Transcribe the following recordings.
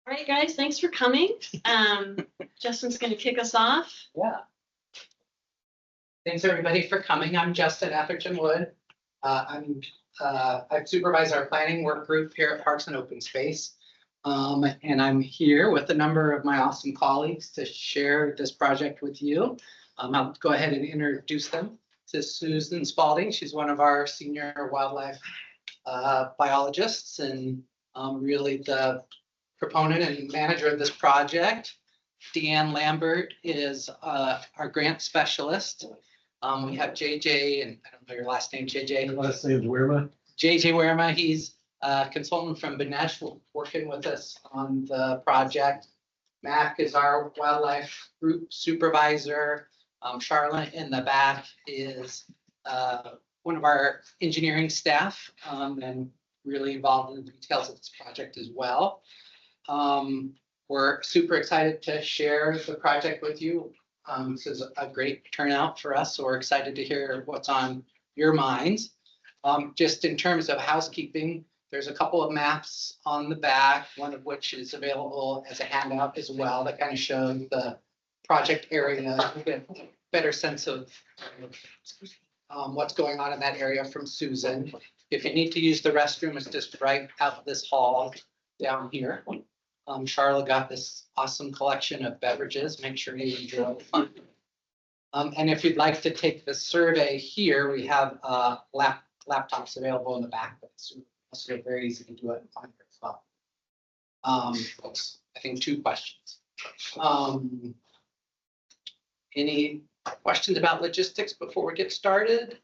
All right, guys, thanks for coming. Justin's going to kick us off. Yeah. Thanks everybody for coming. I'm Justin Atherton Wood. I supervise our planning work group here at Parks and Open Space. And I'm here with a number of my awesome colleagues to share this project with you. I'll go ahead and introduce them to Susan Spalding. She's one of our senior wildlife biologists and really the proponent and manager of this project. Deanne Lambert is our grant specialist. We have JJ, and I don't know your last name, JJ. Last name's Werma. JJ Werma, he's a consultant from Benesh working with us on the project. Mac is our wildlife group supervisor. Charlotte in the back is one of our engineering staff and really involved in the details of this project as well. We're super excited to share the project with you. This is a great turnout for us, so we're excited to hear what's on your minds. Just in terms of housekeeping, there's a couple of maps on the back, one of which is available as a handout as well that kind of shows the project area. You get a better sense of what's going on in that area from Susan. If you need to use the restroom, it's just right out this hall down here. Charlotte got this awesome collection of beverages. Make sure you enjoy it. And if you'd like to take the survey here, we have laptops available in the back. It's also very easy to do it and find it as well. I think 2 questions. Any questions about logistics before we get started?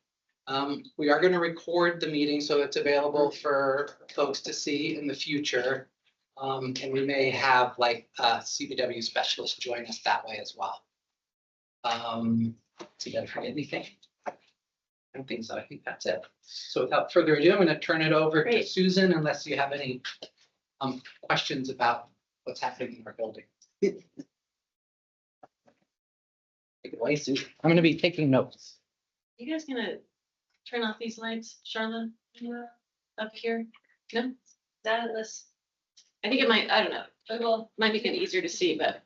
We are going to record the meeting, so it's available for folks to see in the future. And we may have like a CBW specialist join us that way as well. Did I forget anything? I don't think so. I think that's it. So without further ado, I'm going to turn it over to Susan, unless you have any questions about what's happening in our building. Take it away, Susan. I'm going to be taking notes. You guys gonna turn off these lights, Charlotte? Up here? No? Unless I think it might, I don't know. It might make it easier to see, but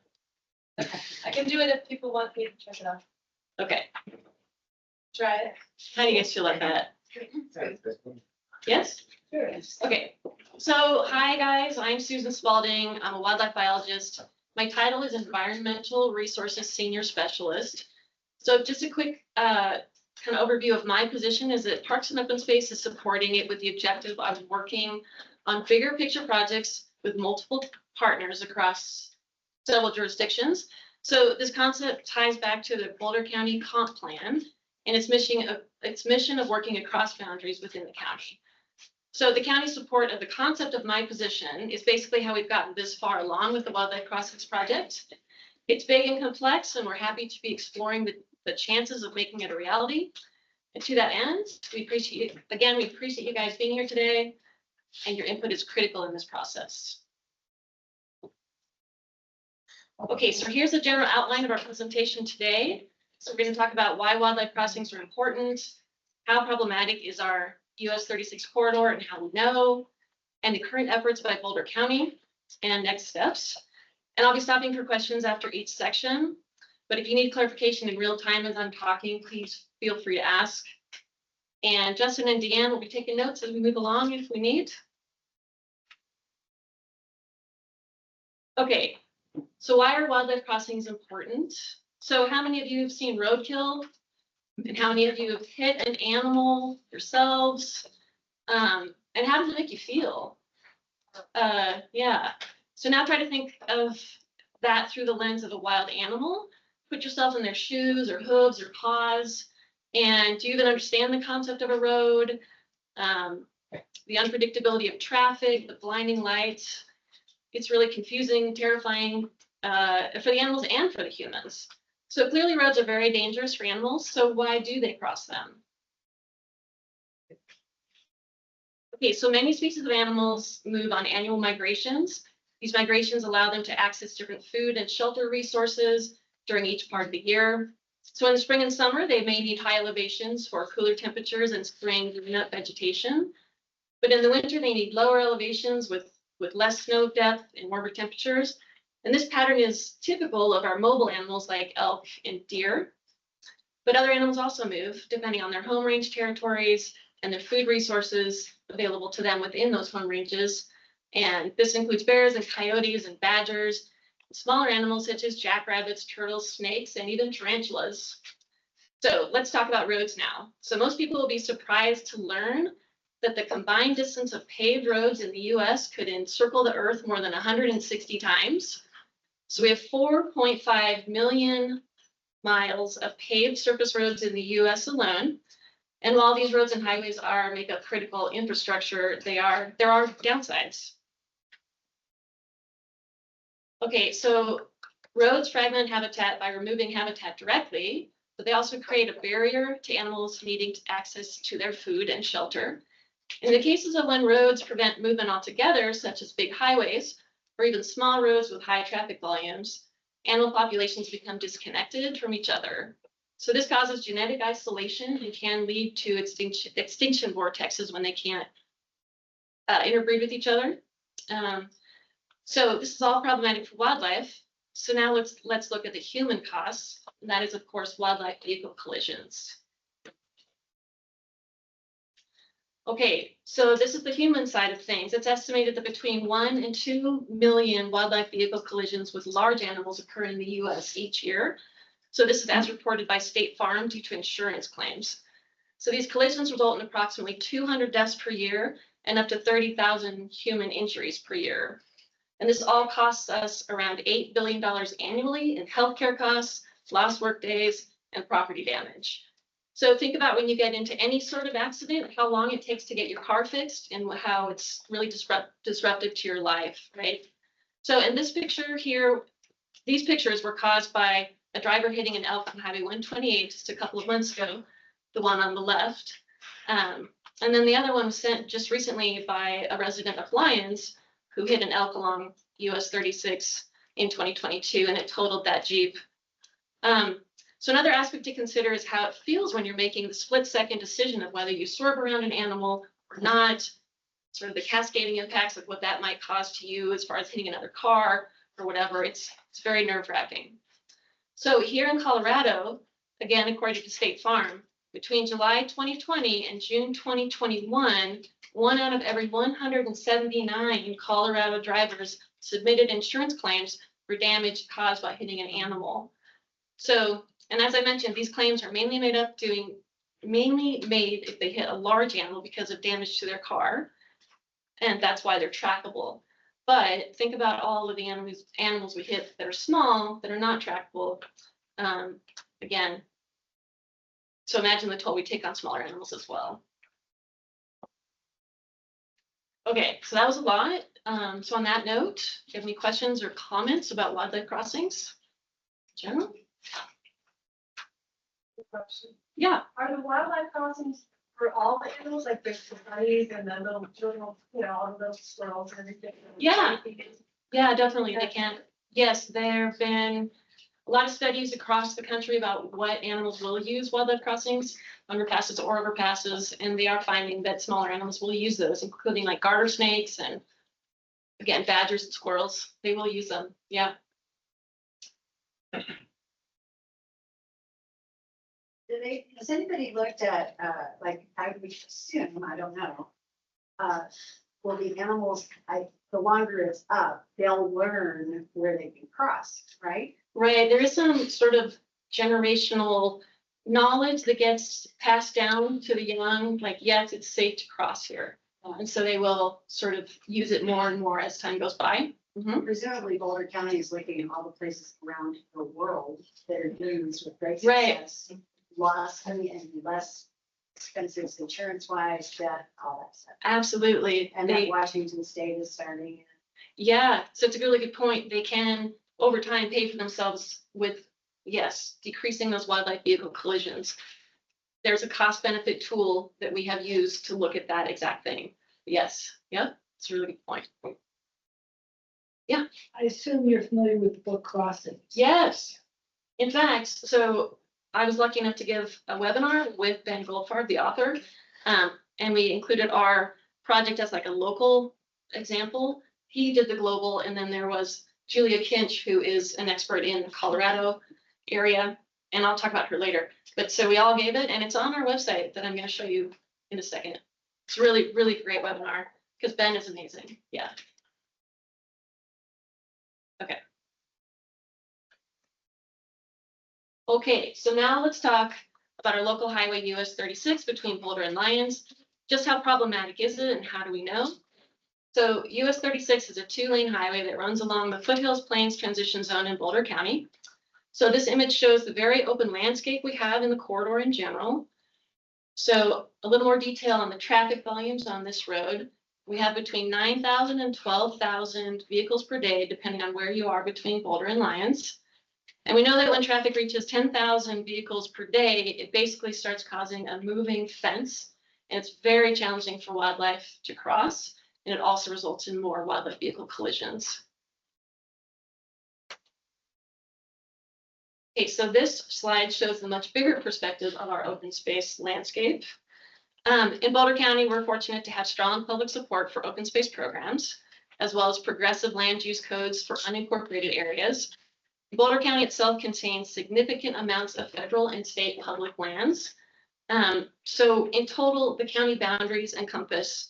I can do it if people want me to turn it off. okay. Try it. How do you guys feel about that? Yes? Sure. Okay. So hi guys, I'm Susan Spalding. I'm a wildlife biologist. My title is Environmental Resources Senior Specialist. So just a quick kind of overview of my position is that Parks and Open Space is supporting it with the objective of working on bigger picture projects with multiple partners across several jurisdictions. So this concept ties back to the Boulder County Comp Plan and its mission of working across boundaries within the county. So the county support of the concept of my position is basically how we've gotten this far along with the Wildlife Crossings project. It's big and complex, and we're happy to be exploring the chances of making it a reality. And to that end, we appreciate you guys being here today, and your input is critical in this process. Okay, so here's the general outline of our presentation today. So we're going to talk about why wildlife crossings are important, how problematic is our US 36 corridor and how we know, and the current efforts by Boulder County and next steps. And I'll be stopping for questions after each section. But if you need clarification in real time as I'm talking, please feel free to ask. And Justin and Deanne will be taking notes as we move along if we need. Okay, so why are wildlife crossings important? So how many of you have seen roadkill? And how many of you have hit an animal yourselves? And how does it make you feel? Yeah, so now try to think of that through the lens of a wild animal. Put yourself in their shoes or hooves or paws. And do you even understand the concept of a road? The unpredictability of traffic, the blinding lights. It's really confusing, terrifying for the animals and for the humans. So clearly roads are very dangerous for animals. So why do they cross them? Okay, so many species of animals move on annual migrations. These migrations allow them to access different food and shelter resources during each part of the year. So in the spring and summer, they may need high elevations for cooler temperatures and spring nut vegetation. But in the winter, they need lower elevations with with less snow depth and warmer temperatures. And this pattern is typical of our mobile animals like elk and deer. But other animals also move depending on their home range territories and their food resources available to them within those home ranges. And this includes bears and coyotes and badgers, smaller animals such as jackrabbits, turtles, snakes, and even tarantulas. So let's talk about roads now. So most people will be surprised to learn that the combined distance of paved roads in the US could encircle the Earth more than 160 times. So we have 4.5 million miles of paved surface roads in the US alone. And while these roads and highways make up critical infrastructure, there are downsides. Okay, so roads fragment habitat by removing habitat directly, but they also create a barrier to animals needing access to their food and shelter. In the cases of when roads prevent movement altogether, such as big highways, or even small roads with high traffic volumes, animal populations become disconnected from each other. So this causes genetic isolation and can lead to extinction vortexes when they can't interbreed with each other. So this is all problematic for wildlife. So now let's look at the human costs, and that is, of course, wildlife vehicle collisions. Okay, so this is the human side of things. It's estimated that between 1 and 2 million wildlife vehicle collisions with large animals occur in the US each year. So this is as reported by State Farm due to insurance claims. So these collisions result in approximately 200 deaths per year and up to 30,000 human injuries per year. And this all costs us around $8 billion annually in healthcare costs, lost work days, and property damage. So think about when you get into any sort of accident, how long it takes to get your car fixed and how it's really disruptive to your life, right? So in this picture here, these pictures were caused by a driver hitting an elk on Highway 128 just a couple of months ago, the one on the left. And then the other one was sent just recently by a resident of Lyons who hit an elk along US 36 in 2022, and it totaled that Jeep. So another aspect to consider is how it feels when you're making the split-second decision of whether you swerve around an animal or not, sort of the cascading impacts of what that might cause to you as far as hitting another car or whatever. It's very nerve-wracking. So here in Colorado, again, according to State Farm, between July 2020 and June 2021, 1 out of every 179 Colorado drivers submitted insurance claims for damage caused by hitting an animal. So, and as I mentioned, these claims are mainly made if they hit a large animal because of damage to their car, and that's why they're trackable. But think about all of the animals we hit that are small, that are not trackable. Again, so imagine the toll we take on smaller animals as well. Okay, so that was a lot. So on that note, do you have any questions or comments about wildlife crossings in general? Question. Yeah. Are the wildlife crossings for all the animals, like the bunnies and the little, all of those squirrels and everything? Yeah. Yeah, definitely. They can. Yes, there have been a lot of studies across the country about what animals will use wildlife crossings, underpasses or overpasses, and they are finding that smaller animals will use those, including like garter snakes and, again, badgers and squirrels. They will use them. Yeah. Has anybody looked at, like, I would assume, I don't know, for the animals, the longer it's up, they'll learn where they can cross, right? Right. There is some sort of generational knowledge that gets passed down to the young, like, yes, it's safe to cross here. And so they will sort of use it more and more as time goes by. Mm-hmm. Presumably Boulder County is looking at all the places around the world that are doing this with great Right. success. Loss, and less expenses insurance-wise, that, all that stuff. Absolutely. And then Washington State is starting. Yeah, so it's a really good point. They can, over time, pay for themselves with, yes, decreasing those wildlife vehicle collisions. There's a cost benefit tool that we have used to look at that exact thing. Yes, yeah, it's a really good point. Yeah. I assume you're familiar with the book Crossing. Yes. In fact, so I was lucky enough to give a webinar with Ben Goldfarb, the author, and we included our project as like a local example. he did the global, and then there was Julia Kinch, who is an expert in the Colorado area, and I'll talk about her later. But so we all gave it, and it's on our website that I'm going to show you in a second. It's really, really great webinar because Ben is amazing. Yeah. Okay. Okay, so now let's talk about our local highway US 36 between Boulder and Lyons. Just how problematic is it and how do we know? So US 36 is a 2-lane highway that runs along the Foothills Plains Transition Zone in Boulder County. So this image shows the very open landscape we have in the corridor in general. So a little more detail on the traffic volumes on this road. We have between 9,000 and 12,000 vehicles per day, depending on where you are between Boulder and Lyons. And we know that when traffic reaches 10,000 vehicles per day, it basically starts causing a moving fence. And it's very challenging for wildlife to cross. And it also results in more wildlife vehicle collisions. Okay, so this slide shows the much bigger perspective of our open space landscape. In Boulder County, we're fortunate to have strong public support for open space programs, as well as progressive land use codes for unincorporated areas. Boulder County itself contains significant amounts of federal and state public lands. So in total, the county boundaries encompass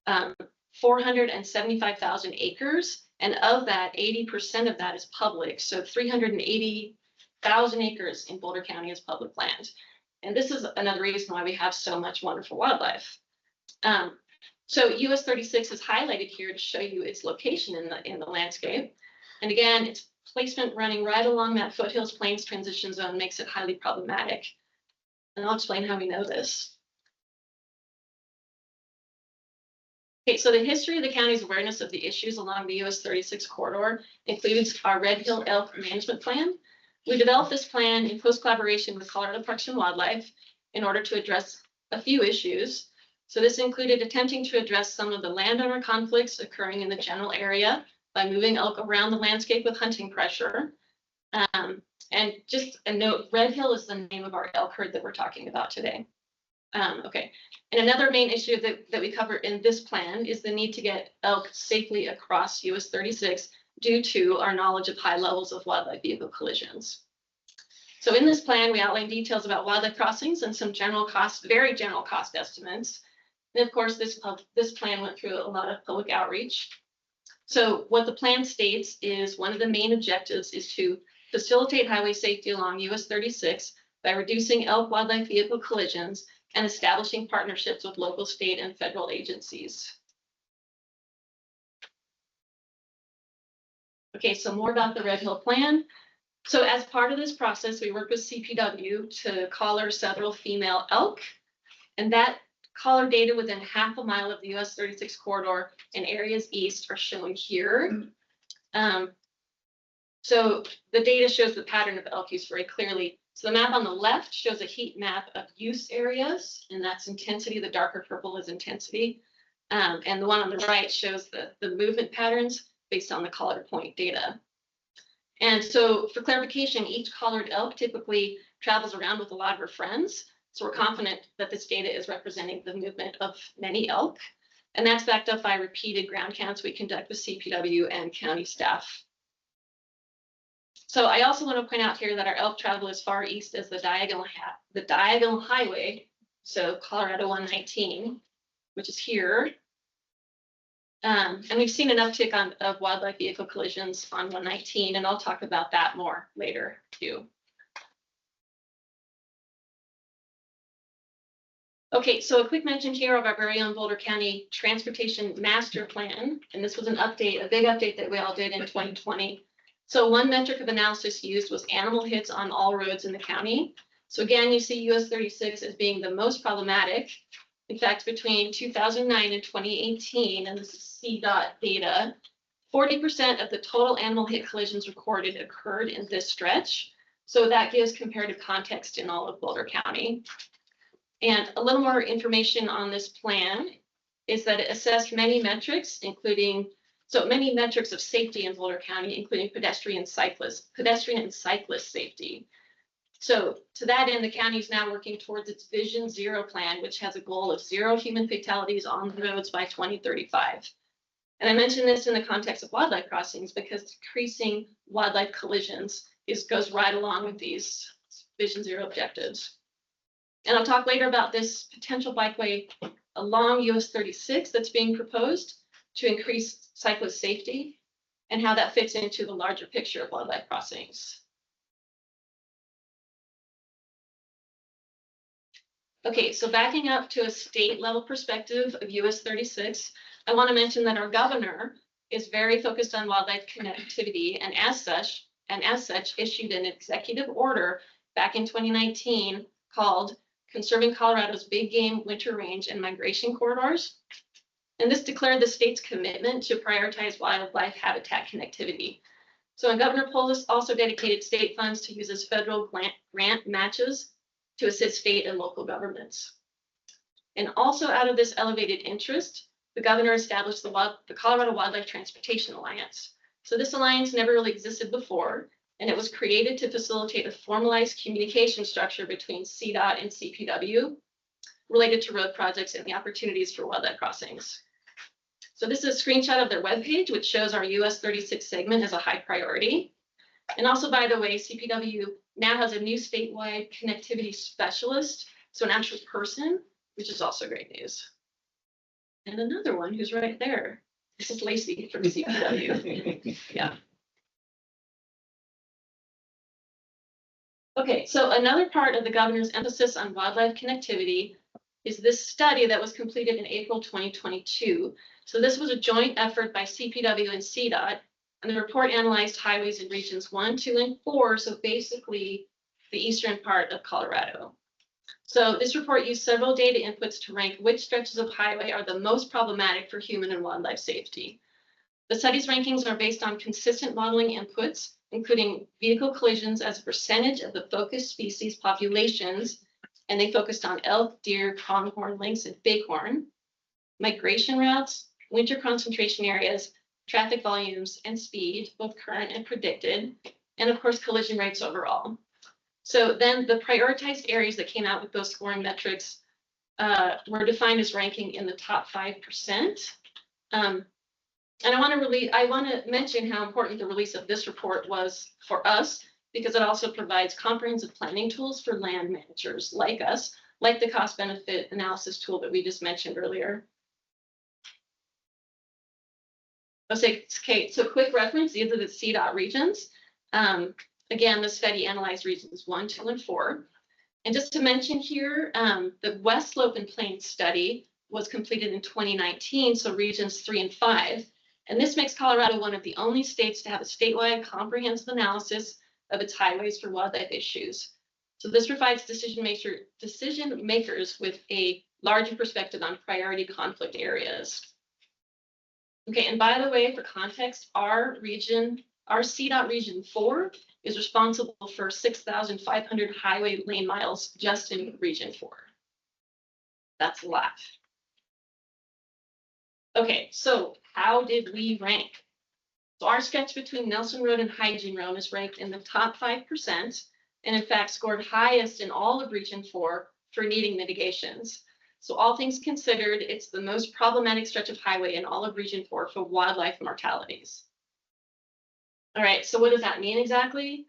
475,000 acres, and of that, 80% of that is public. So 380,000 acres in Boulder County is public land. And this is another reason why we have so much wonderful wildlife. So US 36 is highlighted here to show you its location in the landscape. And again, its placement running right along that Foothills Plains Transition Zone makes it highly problematic. And I'll explain how we know this. Okay, so the history of the county's awareness of the issues along the US 36 corridor includes our Red Hill Elk Management Plan. We developed this plan in close collaboration with Colorado Parks and Wildlife in order to address a few issues. So this included attempting to address some of the landowner conflicts occurring in the general area by moving elk around the landscape with hunting pressure. And just a note, Red Hill is the name of our elk herd that we're talking about today. Okay, and another main issue that we cover in this plan is the need to get elk safely across US 36 due to our knowledge of high levels of wildlife vehicle collisions. So in this plan, we outline details about wildlife crossings and some very general cost estimates. And of course, this plan went through a lot of public outreach. So what the plan states is one of the main objectives is to facilitate highway safety along US 36 by reducing elk wildlife vehicle collisions and establishing partnerships with local, state, and federal agencies. Okay, so more about the Red Hill Plan. So as part of this process, we worked with CPW to collar several female elk, and that collar data within half a mile of the US 36 corridor and areas east are shown here. So the data shows the pattern of elk use very clearly. So the map on the left shows a heat map of use areas, and that's intensity. The darker purple is intensity. And the one on the right shows the movement patterns based on the collared point data. And so for clarification, each collared elk typically travels around with a lot of her friends. So we're confident that this data is representing the movement of many elk. And that's backed up by repeated ground counts we conduct with CPW and county staff. So I also want to point out here that our elk travel as far east as the diagonal highway. So Colorado 119, which is here. And we've seen an uptick of wildlife vehicle collisions on 119, and I'll talk about that more later too. Okay, so a quick mention here of our very own Boulder County Transportation Master Plan, and this was a big update that we all did in 2020. So one metric of analysis used was animal hits on all roads in the county. So again, you see US 36 as being the most problematic. In fact, between 2009 and 2018, and this is CDOT data, 40% of the total animal hit collisions recorded occurred in this stretch. So that gives comparative context in all of Boulder County. And a little more information on this plan is that it assessed many metrics, many metrics of safety in Boulder County, including pedestrian and cyclist safety. So to that end, the county is now working towards its Vision Zero plan, which has a goal of 0 human fatalities on the roads by 2035. And I mention this in the context of wildlife crossings because decreasing wildlife collisions goes right along with these Vision Zero objectives. And I'll talk later about this potential bikeway along US 36 that's being proposed to increase cyclist safety and how that fits into the larger picture of wildlife crossings. Okay, so backing up to a state level perspective of US 36, I want to mention that our governor is very focused on wildlife connectivity, and as such issued an executive order back in 2019 called Conserving Colorado's Big Game Winter Range and Migration Corridors. And this declared the state's commitment to prioritize wildlife habitat connectivity. So Governor Polis also dedicated state funds to use as federal grant matches to assist state and local governments. And also out of this elevated interest, the governor established the Colorado Wildlife Transportation Alliance. So this alliance never really existed before, and it was created to facilitate a formalized communication structure between CDOT and CPW related to road projects and the opportunities for wildlife crossings. So this is a screenshot of their webpage, which shows our US 36 segment as a high priority. And also, by the way, CPW now has a new statewide connectivity specialist, so an actual person, which is also great news. And another one who's right there. This is Lacey from CPW. Yeah. Okay, so another part of the governor's emphasis on wildlife connectivity is this study that was completed in April 2022. So this was a joint effort by CPW and CDOT, and the report analyzed highways in regions 1, 2, and 4, so basically the eastern part of Colorado. So this report used several data inputs to rank which stretches of highway are the most problematic for human and wildlife safety. The study's rankings are based on consistent modeling inputs, including vehicle collisions as a percentage of the focused species populations, and they focused on elk, deer, pronghorn, lynx, and bighorn, migration routes, winter concentration areas, traffic volumes, and speed, both current and predicted, and of course, collision rates overall. So then the prioritized areas that came out with those scoring metrics were defined as ranking in the top 5%. And I want to mention how important the release of this report was for us, because it also provides comprehensive planning tools for land managers like us, like the cost benefit analysis tool that we just mentioned earlier. Okay, so quick reference, these are the CDOT regions. Again, the study analyzed regions 1, 2, and 4. And just to mention here, the West Slope and Plains study was completed in 2019, so regions 3 and 5. And this makes Colorado one of the only states to have a statewide comprehensive analysis of its highways for wildlife issues. So this provides decision makers with a larger perspective on priority conflict areas. Okay, and by the way, for context, our CDOT region 4 is responsible for 6,500 highway lane miles just in region 4. That's a lot. Okay, so how did we rank? So our stretch between Nelson Road and Hygiene Road is ranked in the top 5%, and in fact scored highest in all of region 4 for needing mitigations. So all things considered, it's the most problematic stretch of highway in all of region 4 for wildlife mortalities. All right, so what does that mean exactly?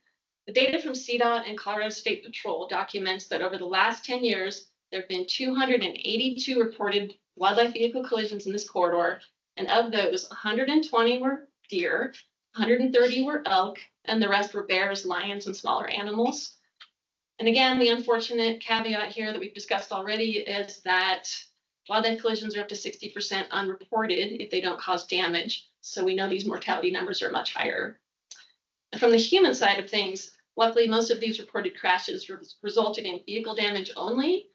The data from CDOT and Colorado State Patrol documents that over the last 10 years, there have been 282 reported wildlife vehicle collisions in this corridor, and of those, 120 were deer, 130 were elk, and the rest were bears, lions, and smaller animals. And again, the unfortunate caveat here that we've discussed already is that wildlife collisions are up to 60% unreported if they don't cause damage. So we know these mortality numbers are much higher. And from the human side of things, luckily, most of these reported crashes resulted in vehicle damage only,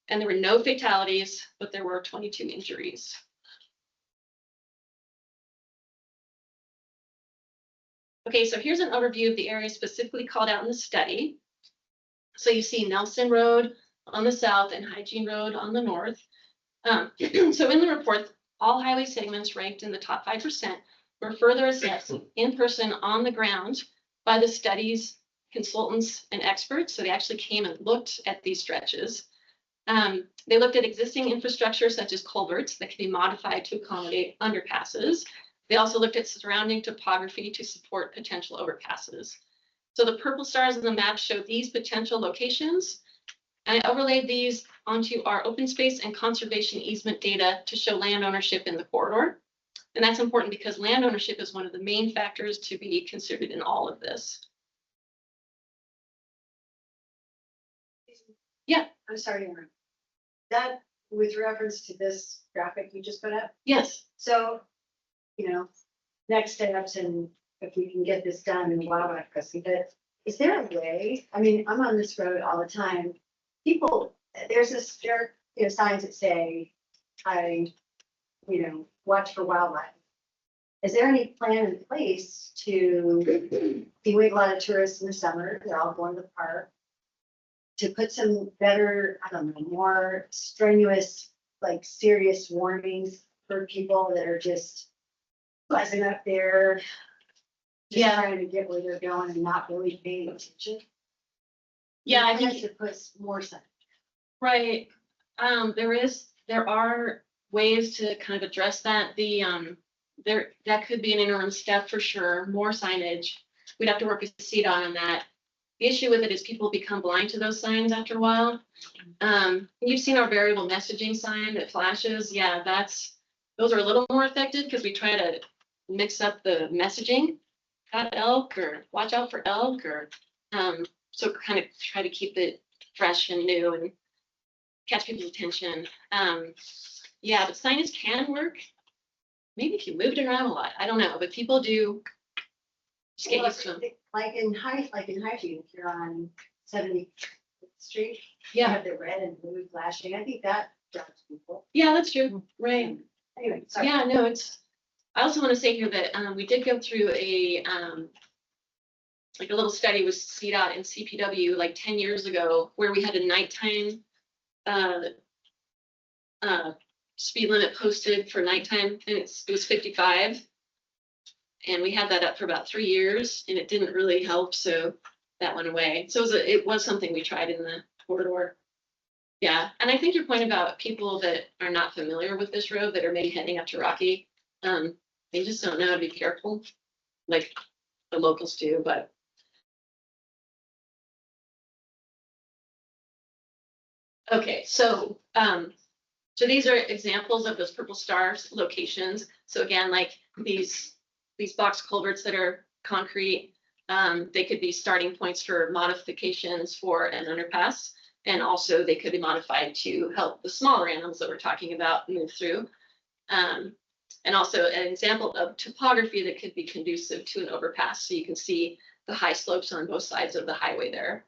and there were no fatalities, but there were 22 injuries. Okay, so here's an overview of the areas specifically called out in the study. So you see Nelson Road on the south and Hygiene Road on the north. So in the report, all highway segments ranked in the top 5% were further assessed in person on the ground by the study's consultants and experts. So they actually came and looked at these stretches. They looked at existing infrastructure such as culverts that can be modified to accommodate underpasses. They also looked at surrounding topography to support potential overpasses. So the purple stars in the map show these potential locations. And I overlaid these onto our open space and conservation easement data to show land ownership in the corridor. And that's important because land ownership is one of the main factors to be considered in all of this. Yeah. I'm sorry, Erin. That, with reference to this graphic you just put up, Yes. so, next steps and if we can get this done in wildlife custody, but is there a way, I mean, I'm on this road all the time. People, there's signs that say, watch for wildlife. Is there any plan in place to, we have a lot of tourists in the summer, they're all going to the park, to put some better, I don't know, more strenuous, like serious warnings for people that are just buzzing up there, just trying to get where they're going and not really paying attention? Yeah, I think think, to put more sign. right. There are ways to kind of address that. That could be an interim step for sure, more signage. We'd have to work with CDOT on that. The issue with it is people become blind to those signs after a while. You've seen our variable messaging sign that flashes. Yeah, those are a little more effective because we try to mix up the messaging. Got elk, or watch out for elk, or so kind of try to keep it fresh and new and catch people's attention. Yeah, but signage can work. Maybe if you moved around a lot, I don't know, but people do just get used to them. Like in Highview, if you're on 70th Street, you Yeah, have the red and blue flashing. I think that drives people. yeah, that's true. Right. Anyway, sorry. Yeah, no, I also want to say here that we did go through like a little study with CDOT and CPW like 10 years ago where we had a nighttime speed limit posted for nighttime, and it was 55. And we had that up for about 3 years and it didn't really help, so that went away. So it was something we tried in the corridor. Yeah, and I think your point about people that are not familiar with this road that are maybe heading up to Rocky, they just don't know how to be careful, like the locals do, but. Okay, so these are examples of those purple stars locations. So again, like these box culverts that are concrete, they could be starting points for modifications for an underpass. And also they could be modified to help the smaller animals that we're talking about move through. And also an example of topography that could be conducive to an overpass. So you can see the high slopes on both sides of the highway there.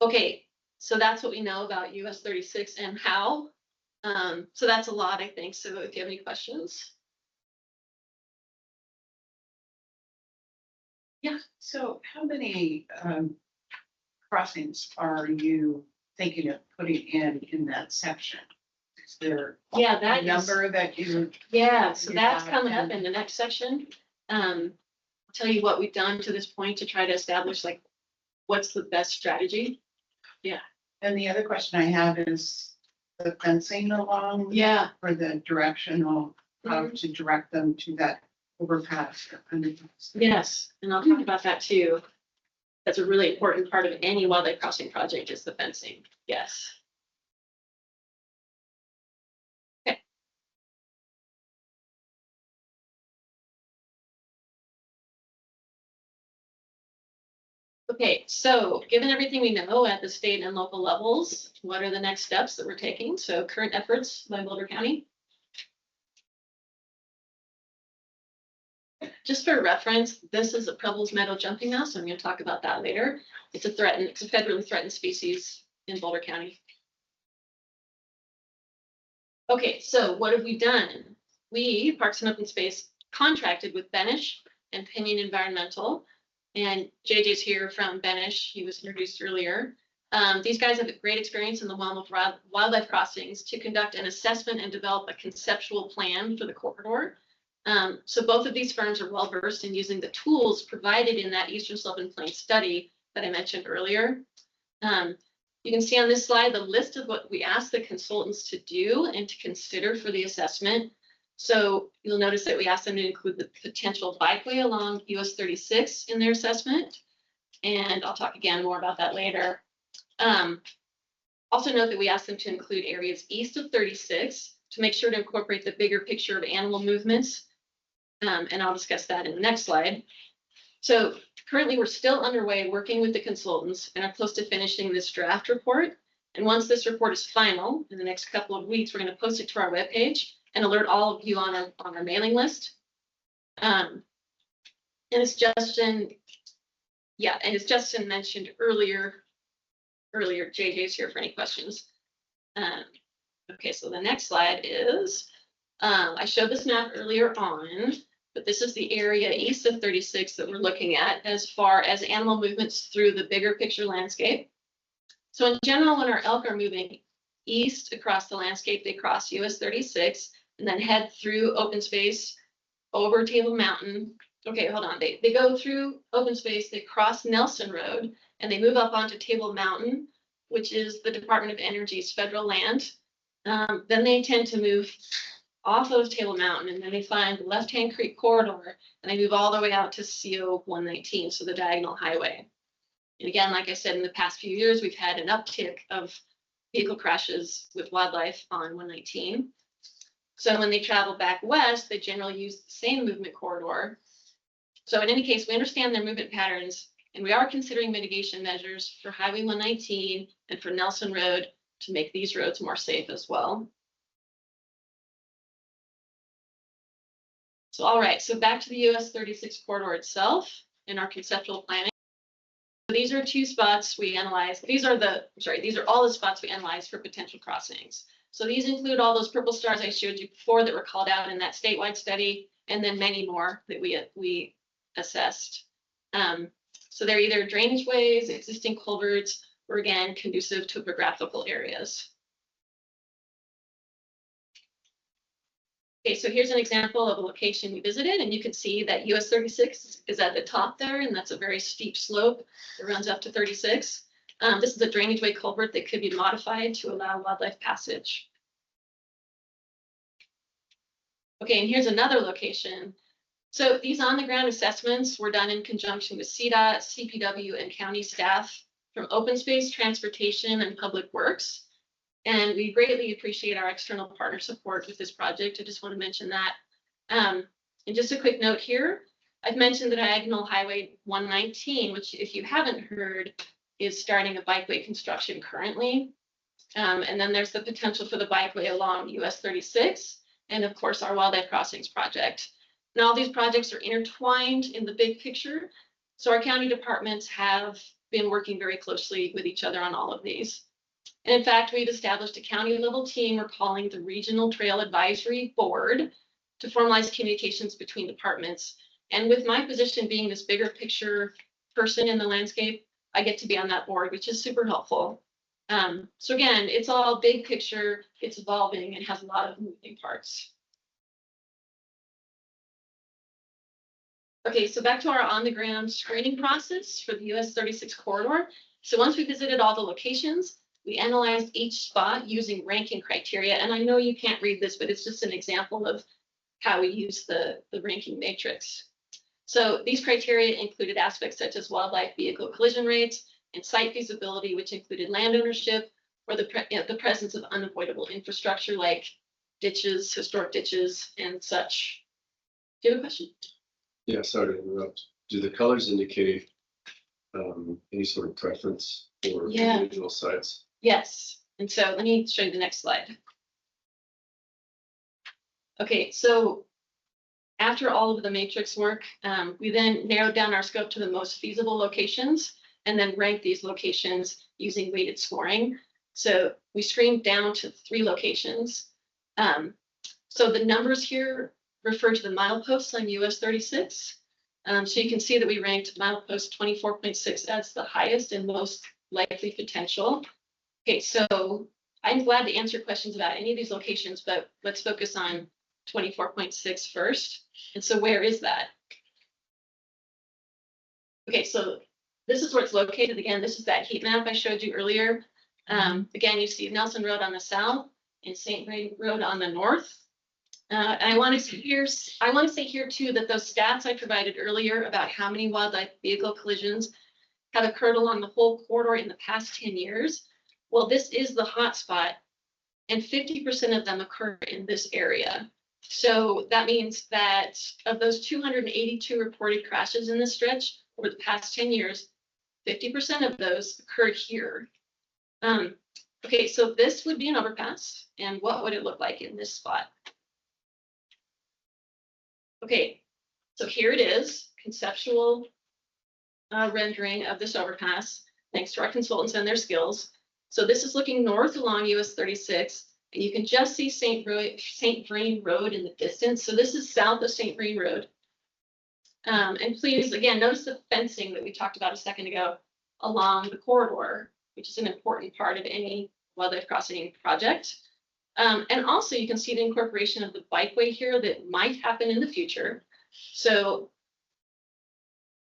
Okay, so that's what we know about US 36 and how. So that's a lot, I think. So if you have any questions. Yeah. So how many crossings are you thinking of putting in that section? Is there a number that you? Yeah, so you that's have coming up and- in the next section. I'll tell you what we've done to this point to try to establish like what's the best strategy. And the other question I have is the fencing along. Yeah. For the directional, how to direct them to that overpass or underpass. Yes, and I'll talk about that too. That's a really important part of any wildlife crossing project is the fencing. Yes. Okay. Okay, so given everything we know at the state and local levels, what are the next steps that we're taking? So current efforts by Boulder County. Just for reference, this is a Preble's meadow jumping mouse. I'm going to talk about that later. It's a federally threatened species in Boulder County. Okay, so what have we done? We, Parks and Open Space, contracted with Benish and Pinion Environmental. And JJ's here from Benish. He was introduced earlier. These guys have great experience in the realm of wildlife crossings to conduct an assessment and develop a conceptual plan for the corridor. So both of these firms are well versed in using the tools provided in that Eastern Slope and Plain study that I mentioned earlier. You can see on this slide the list of what we asked the consultants to do and to consider for the assessment. So you'll notice that we asked them to include the potential bikeway along US 36 in their assessment. And I'll talk again more about that later. Also note that we asked them to include areas east of 36 to make sure to incorporate the bigger picture of animal movements. And I'll discuss that in the next slide. So currently we're still underway working with the consultants and are close to finishing this draft report. And once this report is final, in the next couple of weeks, we're going to post it to our webpage and alert all of you on our mailing list. And as Justin mentioned earlier, JJ's here for any questions. Okay, so the next slide is, I showed this map earlier on, but this is the area east of 36 that we're looking at as far as animal movements through the bigger picture landscape. So in general, when our elk are moving east across the landscape, they cross US 36 and then head through open space over Table Mountain. Okay, hold on. They go through open space, they cross Nelson Road, and they move up onto Table Mountain, which is the Department of Energy's federal land. Then they tend to move off of Table Mountain, and then they find the Left-Hand Creek corridor, and they move all the way out to CO 119, so the diagonal highway. And again, like I said, in the past few years, we've had an uptick of vehicle crashes with wildlife on 119. So when they travel back west, they generally use the same movement corridor. So in any case, we understand their movement patterns, and we are considering mitigation measures for Highway 119 and for Nelson Road to make these roads more safe as well. So, all right, so back to the US 36 corridor itself in our conceptual planning. So these are two spots we analyzed. These are all the spots we analyzed for potential crossings. So these include all those purple stars I showed you before that were called out in that statewide study, and then many more that we assessed. So they're either drainage ways, existing culverts, or again, conducive topographical areas. Okay, so here's an example of a location we visited, and you can see that US 36 is at the top there, and that's a very steep slope that runs up to 36. This is a drainage way culvert that could be modified to allow wildlife passage. Okay, and here's another location. So these on-the-ground assessments were done in conjunction with CDOT, CPW, and county staff from Open Space, Transportation, and Public Works. And we greatly appreciate our external partner support with this project. I just want to mention that. And just a quick note here, I've mentioned the Diagonal Highway 119, which if you haven't heard, is starting a bikeway construction currently. And then there's the potential for the bikeway along US 36, and of course our Wildlife Crossings project. And all these projects are intertwined in the big picture. So our county departments have been working very closely with each other on all of these. And in fact, we've established a county level team we're calling the Regional Trail Advisory Board to formalize communications between departments. And with my position being this bigger picture person in the landscape, I get to be on that board, which is super helpful. So again, it's all big picture, it's evolving and has a lot of moving parts. Okay, so back to our on-the-ground screening process for the US 36 corridor. So once we visited all the locations, we analyzed each spot using ranking criteria. And I know you can't read this, but it's just an example of how we use the ranking matrix. So these criteria included aspects such as wildlife vehicle collision rates and site feasibility, which included land ownership or the presence of unavoidable infrastructure like ditches, historic ditches, and such. Do you have a question? Yeah, sorry to interrupt. Do the colors indicate any sort of preference for individual sites? Yes. And so let me show you the next slide. Okay, so after all of the matrix work, we then narrowed down our scope to the most feasible locations and then ranked these locations using weighted scoring. So we screened down to 3 locations. So the numbers here refer to the mileposts on US 36. So you can see that we ranked milepost 24.6 as the highest and most likely potential. Okay, so I'm glad to answer questions about any of these locations, but let's focus on 24.6 first. And so where is that? Okay, so this is where it's located. Again, this is that heat map I showed you earlier. Again, you see Nelson Road on the south and St. Vrain Road on the north. And I want to say here too that those stats I provided earlier about how many wildlife vehicle collisions have occurred along the whole corridor in the past 10 years. Well, this is the hot spot, and 50% of them occur in this area. So that means that of those 282 reported crashes in this stretch over the past 10 years, 50% of those occurred here. Okay, so this would be an overpass, and what would it look like in this spot? Okay, so here it is, conceptual rendering of this overpass, thanks to our consultants and their skills. So this is looking north along US 36, and you can just see St. Vrain Road in the distance. So this is south of St. Vrain Road. And please, again, notice the fencing that we talked about a second ago along the corridor, which is an important part of any wildlife crossing project. And also you can see the incorporation of the bikeway here that might happen in the future. So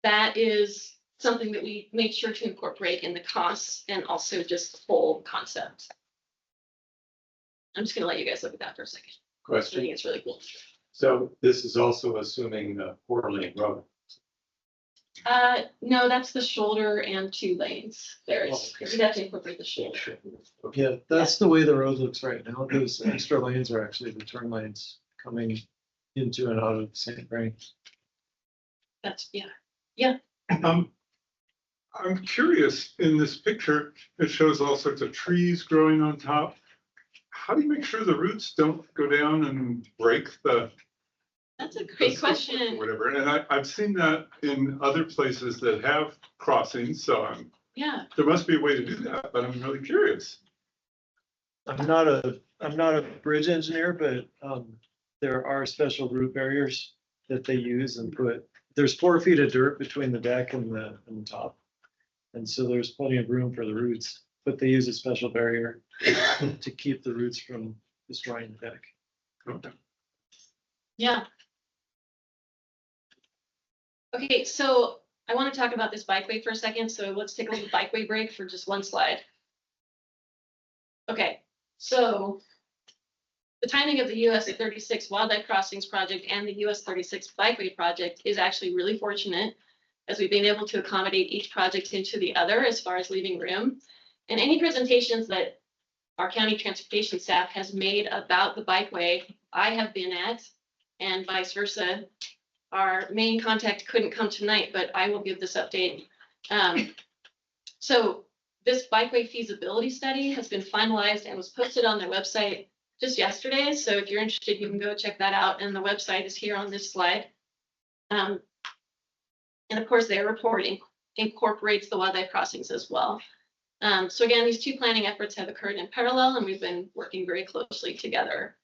that is something that we made sure to incorporate in the costs and also just the whole concept. I'm just gonna let you guys look at that for a second. I Question. think it's really cool. So this is also assuming a 4-lane road. No, that's the shoulder and 2 lanes. There's, Oh, okay. you'd have to incorporate the shoulder. Yeah, that's the way the road looks right now. Those extra lanes are actually the turn lanes coming into and out of St. Vrain. That's, yeah. I'm curious, in this picture, it shows all sorts of trees growing on top. How do you make sure the roots don't go down and break the? That's a great or question. whatever, and I've seen that in other places that have crossings, so Yeah, there must be a way to do that, but I'm really curious. I'm not a bridge engineer, but there are special root barriers that they use and there's 4 feet of dirt between the deck and the top. And so there's plenty of room for the roots, but they use a special barrier to keep the roots from destroying the deck. Okay. yeah. Okay, so I want to talk about this bikeway for a second. So let's take a little bikeway break for just one slide. Okay, so the timing of the US 36 Wildlife Crossings project and the US 36 Bikeway project is actually really fortunate, as we've been able to accommodate each project into the other as far as leaving room. And any presentations that our county transportation staff has made about the bikeway, I have been at, and vice versa. Our main contact couldn't come tonight, but I will give this update. So this bikeway feasibility study has been finalized and was posted on their website just yesterday. So if you're interested, you can go check that out. And the website is here on this slide. And of course, their report incorporates the wildlife crossings as well. So again, these 2 planning efforts have occurred in parallel, and we've been working very closely together.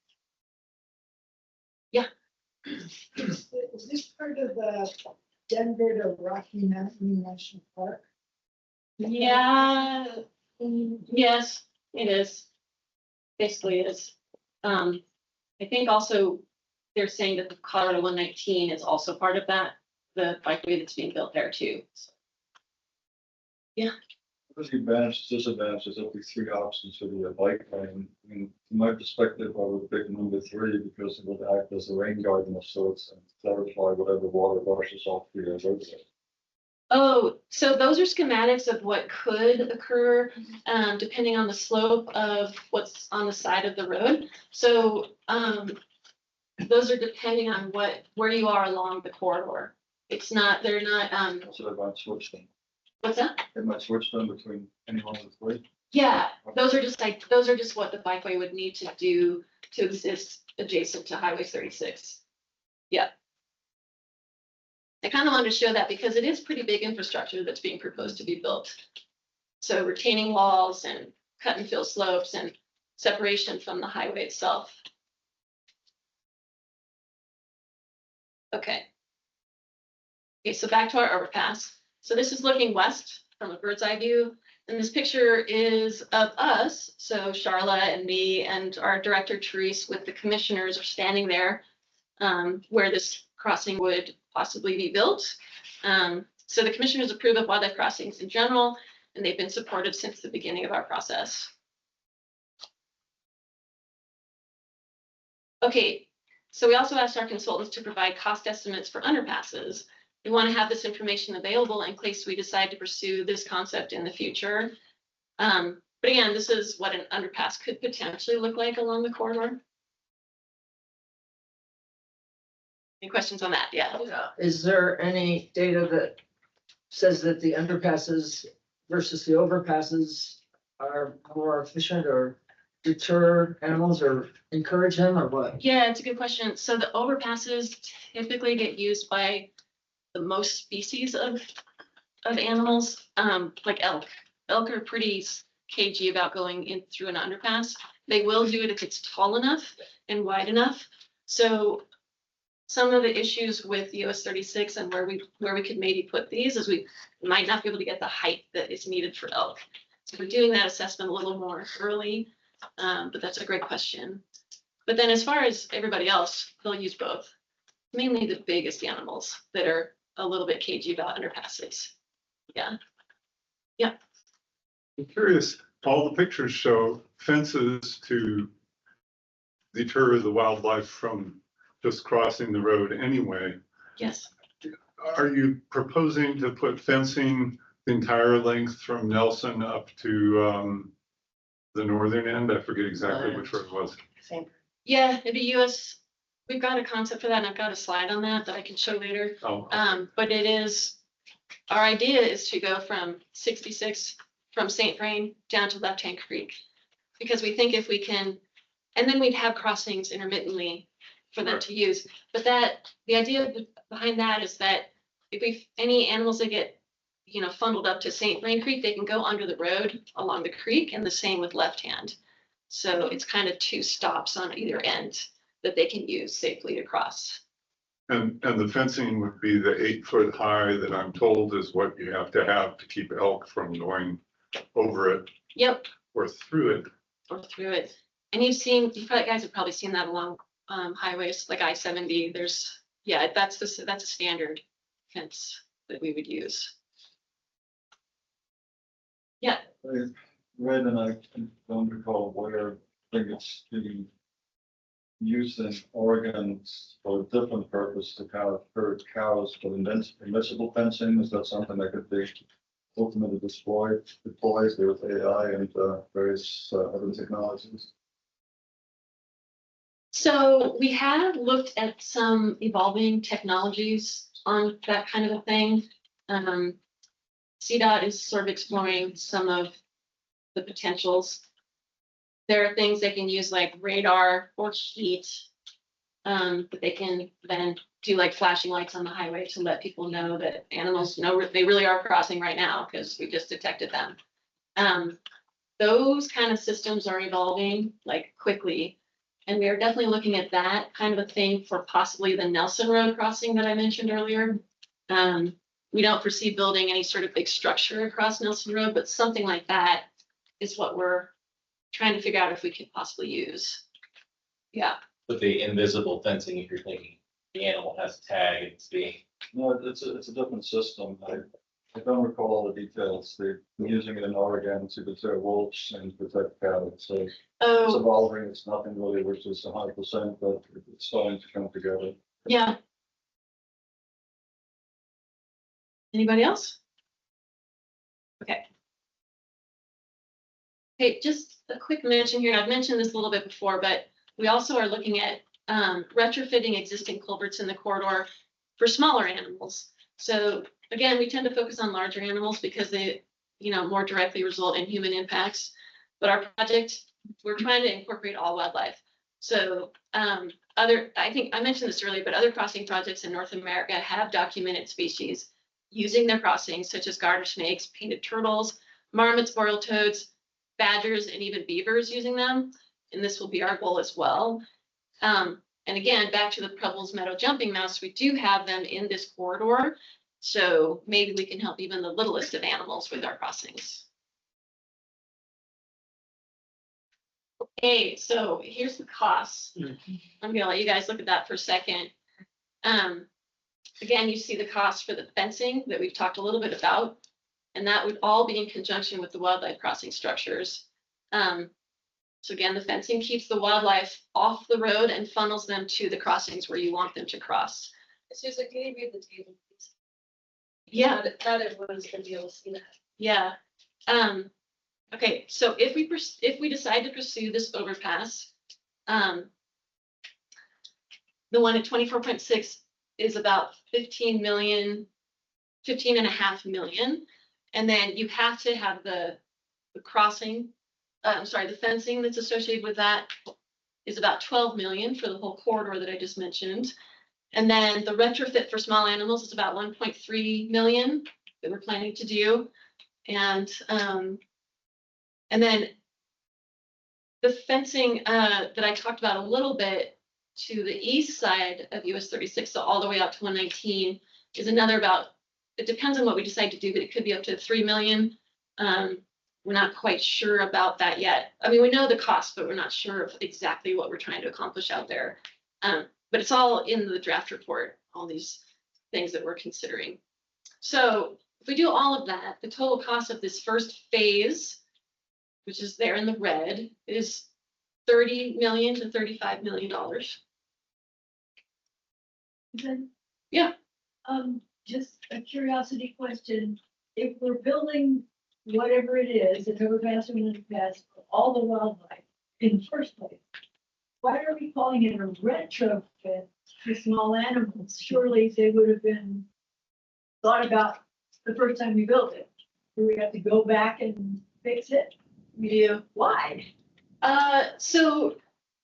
Yeah. Is this part of the Denver to Rocky Mountain National Park? Yeah. Yes, it is. Basically, it is. I think also they're saying that the Colorado 119 is also part of that, the bikeway that's being built there too. So, yeah. What are the advantages, disadvantages of the 3 options for the bike lane? I mean, from my perspective, I would pick number 3 because it would act as a rain garden of sorts and clarify whatever water washes off the roadway. Oh, so those are schematics of what could occur depending on the slope of what's on the side of the road. So those are depending on where you are along the corridor. It's not, they're not. So they might switch them. What's that? They might switch them between any one of the 3. Yeah, those are just what the bikeway would need to do to exist adjacent to Highway 36. Yeah. I kind of wanted to show that because it is pretty big infrastructure that's being proposed to be built. So retaining walls and cut and fill slopes and separation from the highway itself. Okay. Okay, so back to our overpass. So this is looking west from a bird's eye view. And this picture is of us. So Charla and me and our director, Therese, with the commissioners are standing there where this crossing would possibly be built. So the commissioners approve of wildlife crossings in general, and they've been supportive since the beginning of our process. Okay, so we also asked our consultants to provide cost estimates for underpasses. We want to have this information available in case we decide to pursue this concept in the future. But again, this is what an underpass could potentially look like along the corridor. Any questions on that? Yeah. Is there any data that says that the underpasses versus the overpasses are more efficient or deter animals or encourage them or what? Yeah, it's a good question. So the overpasses typically get used by the most species of animals, like elk. Elk are pretty cagey about going in through an underpass. They will do it if it's tall enough and wide enough. So some of the issues with US 36 and where we could maybe put these is we might not be able to get the height that is needed for elk. So we're doing that assessment a little more early, but that's a great question. But then as far as everybody else, they'll use both. Mainly the biggest animals that are a little bit cagey about underpasses. Yeah. Yeah. I'm curious, all the pictures show fences to deter the wildlife from just crossing the road anyway. Yes. Are you proposing to put fencing the entire length from Nelson up to the northern end? I forget exactly which road it was. Yeah, it'd be US. We've got a concept for that, and I've got a slide on that I can show later. Oh, But it is, our idea is to go from 66 from St. Vrain down to Left Hand Creek. Because we think if we can, and then we'd have crossings intermittently for them to use. But the idea behind that is that if any animals that get, funneled up to St. Vrain Creek, they can go under the road along the creek, and the same with Left Hand. So it's kind of two stops on either end that they can use safely to cross. and the fencing would be the 8 foot high that I'm told is what you have to keep elk from going over it. Yep. Or through it. Or through it. And you guys have probably seen that along highways like I-70. That's a standard fence that we would use. Yeah. Right, and I don't recall where, I think it's being used in Oregon for a different purpose to kind of herd cows, but invisible fencing, is that something that could be ultimately deployed with AI and various other technologies? So we have looked at some evolving technologies on that kind of a thing. CDOT is sort of exploring some of the potentials. There are things they can use like radar or heat, that they can then do like flashing lights on the highway to let people know that animals know they really are crossing right now because we just detected them. Those kind of systems are evolving like quickly. And we are definitely looking at that kind of a thing for possibly the Nelson Road crossing that I mentioned earlier. We don't foresee building any sort of big structure across Nelson Road, but something like that is what we're trying to figure out if we could possibly use. Yeah. With the invisible fencing, if you're thinking the animal has a tag and it's being. No, it's a different system. I don't recall all the details. They're using it in Oregon to deter wolves and protect cattle. So it's evolving. It's nothing really which is 100%, but it's starting to come together. Yeah. Anybody else? Okay. Okay, just a quick mention here. I've mentioned this a little bit before, but we also are looking at retrofitting existing culverts in the corridor for smaller animals. So again, we tend to focus on larger animals because they, more directly result in human impacts. But our project, we're trying to incorporate all wildlife. So I think I mentioned this earlier, but other crossing projects in North America have documented species using their crossings, such as garter snakes, painted turtles, marmots, boreal toads, badgers, and even beavers using them. And this will be our goal as well. And again, back to the Prebble's meadow jumping mouse, we do have them in this corridor. So maybe we can help even the littlest of animals with our crossings. Okay, so here's the costs. I'm gonna let you guys look at that for a second. Again, you see the cost for the fencing that we've talked a little bit about, and that would all be in conjunction with the wildlife crossing structures. So again, the fencing keeps the wildlife off the road and funnels them to the crossings where you want them to cross. Susan, can you read the table, please? Yeah. Not everyone is gonna be able to see that. Yeah. Okay, so if we decide to pursue this overpass, the one at 24.6 is about 15 million, 15.5 million. And then you have to have the crossing, the fencing that's associated with that is about 12 million for the whole corridor that I just mentioned. And then the retrofit for small animals is about 1.3 million that we're planning to do. And then the fencing that I talked about a little bit to the east side of US 36, so all the way out to 119, is another about, it depends on what we decide to do, but it could be up to 3 million. We're not quite sure about that yet. I mean, we know the cost, but we're not sure of exactly what we're trying to accomplish out there. But it's all in the draft report, all these things that we're considering. So if we do all of that, the total cost of this first phase, which is there in the red, is $30 million to $35 million. Yeah. Just a curiosity question. If we're building whatever it is, an overpass or an underpass for all the wildlife in the first place, why are we calling it a retrofit for small animals? Surely they would have been thought about the first time we built it. Do we have to go back and fix it? We do. Why? So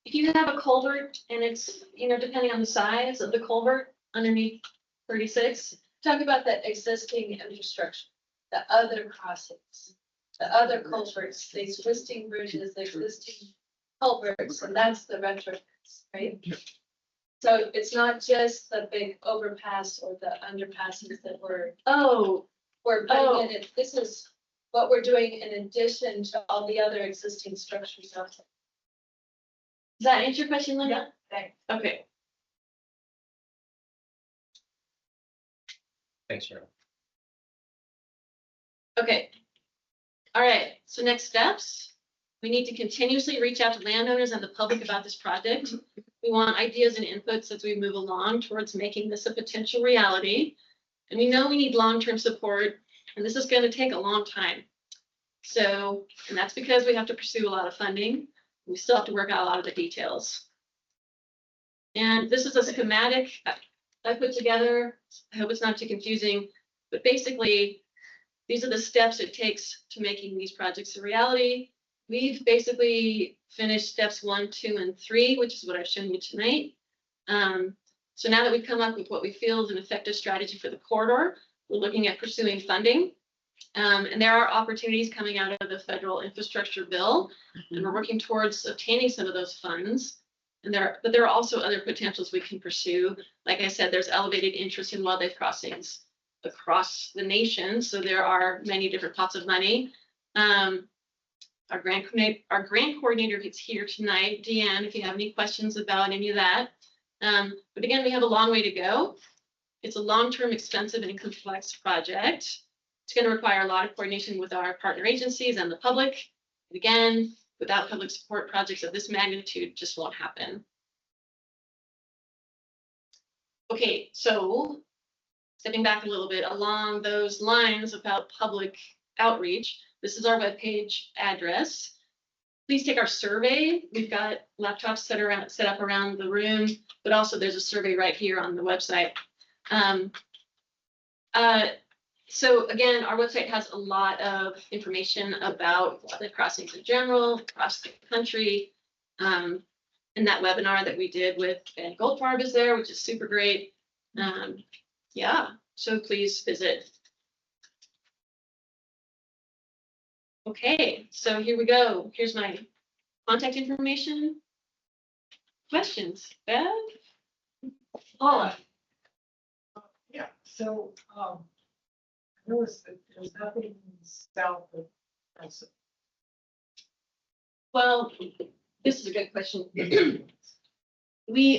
if you have a culvert and it's, depending on the size of the culvert underneath 36. Talk about that existing infrastructure, the other crossings, the other culverts, the existing bridges, the existing culverts, and that's the retrofits, right? So it's not just the big overpass or the underpasses that we're putting in it. This is what we're doing in addition to all the other existing structures out there. Does that answer your question, Linda? Yeah, thanks. Okay. Thanks, Cheryl. Okay. All right. So next steps, we need to continuously reach out to landowners and the public about this project. We want ideas and inputs as we move along towards making this a potential reality. And we know we need long-term support, and this is going to take a long time. So, and that's because we have to pursue a lot of funding. We still have to work out a lot of the details. And this is a schematic I put together. I hope it's not too confusing, but basically, these are the steps it takes to making these projects a reality. We've basically finished steps 1, 2, and 3, which is what I've shown you tonight. So now that we've come up with what we feel is an effective strategy for the corridor, we're looking at pursuing funding. And there are opportunities coming out of the federal infrastructure bill, and we're working towards obtaining some of those funds. But there are also other potentials we can pursue. Like I said, there's elevated interest in wildlife crossings across the nation, so there are many different pots of money. Our grant coordinator is here tonight, Deanne, if you have any questions about any of that. But again, we have a long way to go. It's a long-term, expensive, and complex project. It's going to require a lot of coordination with our partner agencies and the public. And again, without public support, projects of this magnitude just won't happen. Okay, so stepping back a little bit along those lines about public outreach, this is our webpage address. Please take our survey. We've got laptops set up around the room, but also there's a survey right here on the website. So again, our website has a lot of information about wildlife crossings in general, across the country. And that webinar that we did with Ben Goldfarb is there, which is super great. Yeah, so please visit. Okay, so here we go. Here's my contact information. Questions, Bev? Paula? Yeah, so, notice that there's nothing south of Nelson. Well, this is a good question.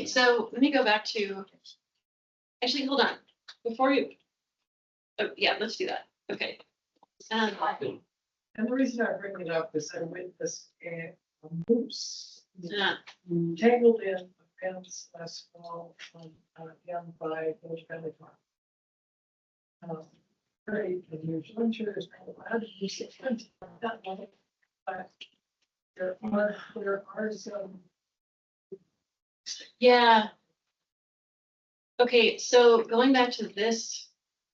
So let me go back to, actually, hold on. before you, oh, yeah, let's do that. Okay. And the reason I bring it up is I witnessed a moose Yeah. tangled in a fence last fall on, down by Village Valley Farm. Great, and there's lunches, there's not allowed to use it, but there are some. Yeah. Okay, so going back to this,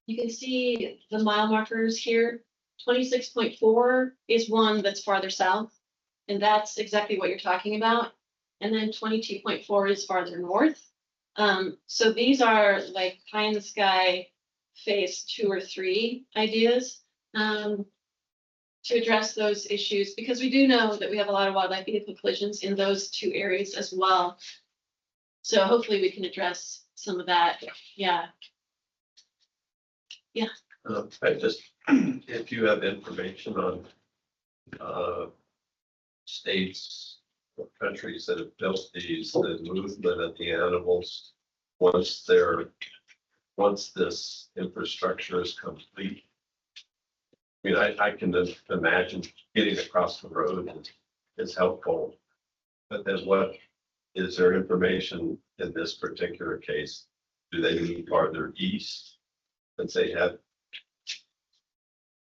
you can see the mile markers here. 26.4 is one that's farther south, and that's exactly what you're talking about. And then 22.4 is farther north. So these are like pie in the sky phase 2 or 3 ideas to address those issues, because we do know that we have a lot of wildlife vehicle collisions in those 2 areas as well. So hopefully we can address some of that. Yeah. I just, if you have information on states or countries that have built these, the movement of the animals, once this infrastructure is complete. I mean, I can imagine getting across the road is helpful, but then what is there information in this particular case? Do they move farther east since they have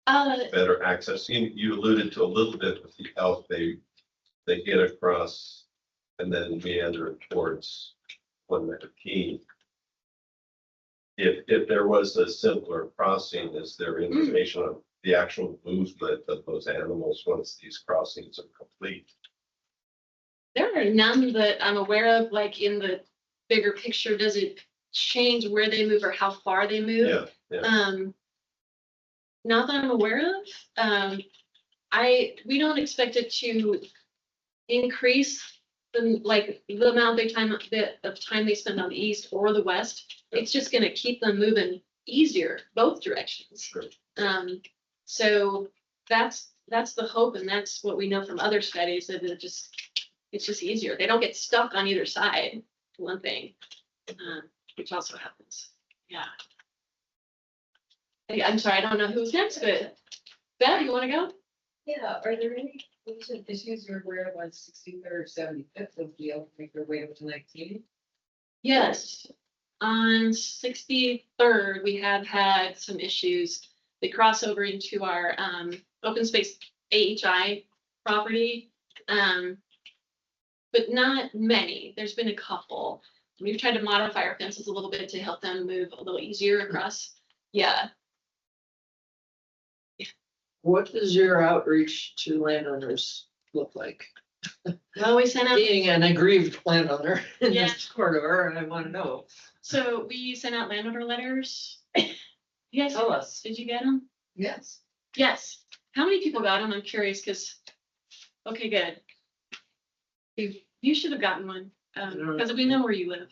better access? You alluded to a little bit with the elk, they get across and then meander towards 119. If there was a simpler crossing, is there information on the actual movement of those animals once these crossings are complete? There are none that I'm aware of, like in the bigger picture. Does it change where they move or how far they move? Yeah. Not that I'm aware of. We don't expect it to increase the amount of time they spend on the east or the west. It's just going to keep them moving easier both directions. Sure. So that's the hope, and that's what we know from other studies, that it's just easier. They don't get stuck on either side, for one thing, which also happens. Yeah. Hey, I'm sorry, I don't know who's next, but Bev, you want to go? Yeah, are there any recent issues you're aware of on 63rd or 75th of the elk make their way up to 19? Yes. On 63rd, we have had some issues. They cross over into our open space AHI property, but not many. There's been a couple. We've tried to modify our fences a little bit to help them move a little easier across. Yeah. What does your outreach to landowners look like? Well, we sent out. Being an aggrieved landowner in Yeah. this corridor, I want to know. So we sent out landowner letters. Yes. Tell us. Did you get them? Yes. Yes. How many people got them? I'm curious because, okay, good. You should have gotten one because we know where you live.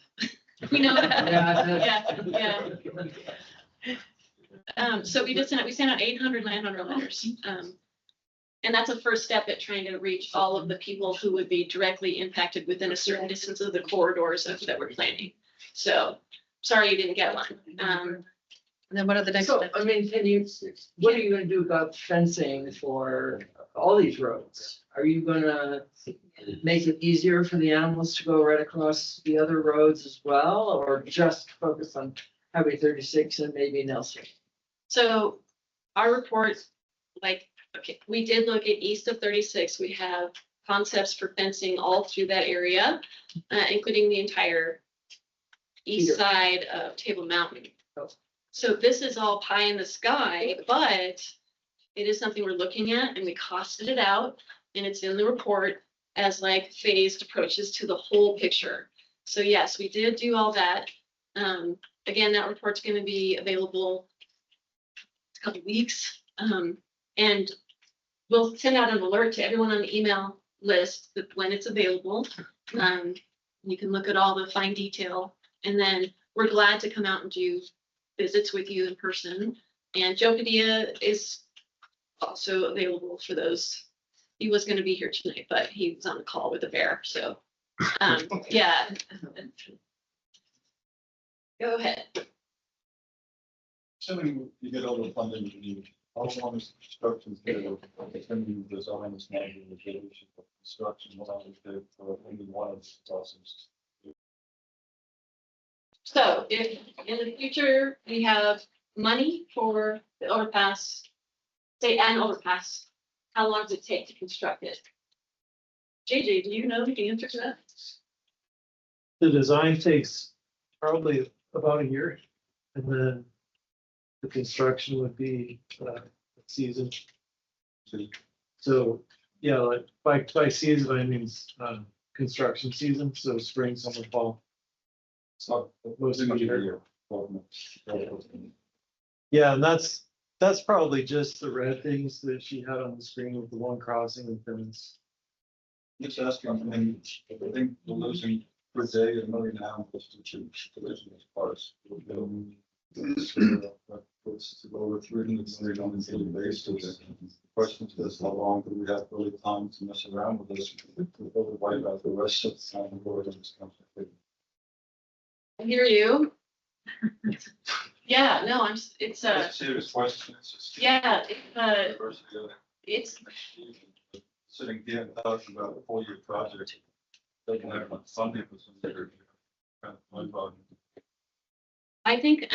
We know that. Yeah. So we sent out 800 landowner letters. And that's a first step at trying to reach all of the people who would be directly impacted within a certain distance of the corridors that we're planning. So sorry you didn't get one. And then what are the next So, steps? I mean, what are you gonna do about fencing for all these roads? Are you gonna make it easier for the animals to go right across the other roads as well, or just focus on Highway 36 and maybe Nelson? So our report, okay, we did look at east of 36. We have concepts for fencing all through that area, including the entire east side of Table Mountain. So this is all pie in the sky, but it is something we're looking at, and we costed it out, and it's in the report as phased approaches to the whole picture. So yes, we did do all that. Again, that report's going to be available in a couple weeks, and we'll send out an alert to everyone on the email list when it's available. You can look at all the fine detail, and then we're glad to come out and do visits with you in person. And Joe Padilla is also available for those. He was going to be here tonight, but he was on the call with a bear. So, yeah. Go ahead. Assuming you get all the funding you need, how long is construction period? It's going to be design is not the location of construction, what I did for only one of the processes. So if in the future we have money for the overpass, say an overpass, how long does it take to construct it? JJ, do you know the answer to that? The design takes probably about a year, and then the construction would be season. So, yeah, like by season, I mean construction season, so spring, summer, fall. So Most of the year. 12 months. Yeah, and that's probably just the red things that she had on the screen with the one crossing and things. Just asking, I mean, I think we're losing per day $1 million just to collision parts. It's to go over 300 million on a daily basis. The question is, how long do we have really time to mess around with this? Before we wipe out the rest of the time the world in this country. I hear you. Yeah, no, it's It's a serious question. It's just. yeah, Diversity of it's, sitting here and talking about a 4-year project. Doesn't have much funding for some bigger. I think,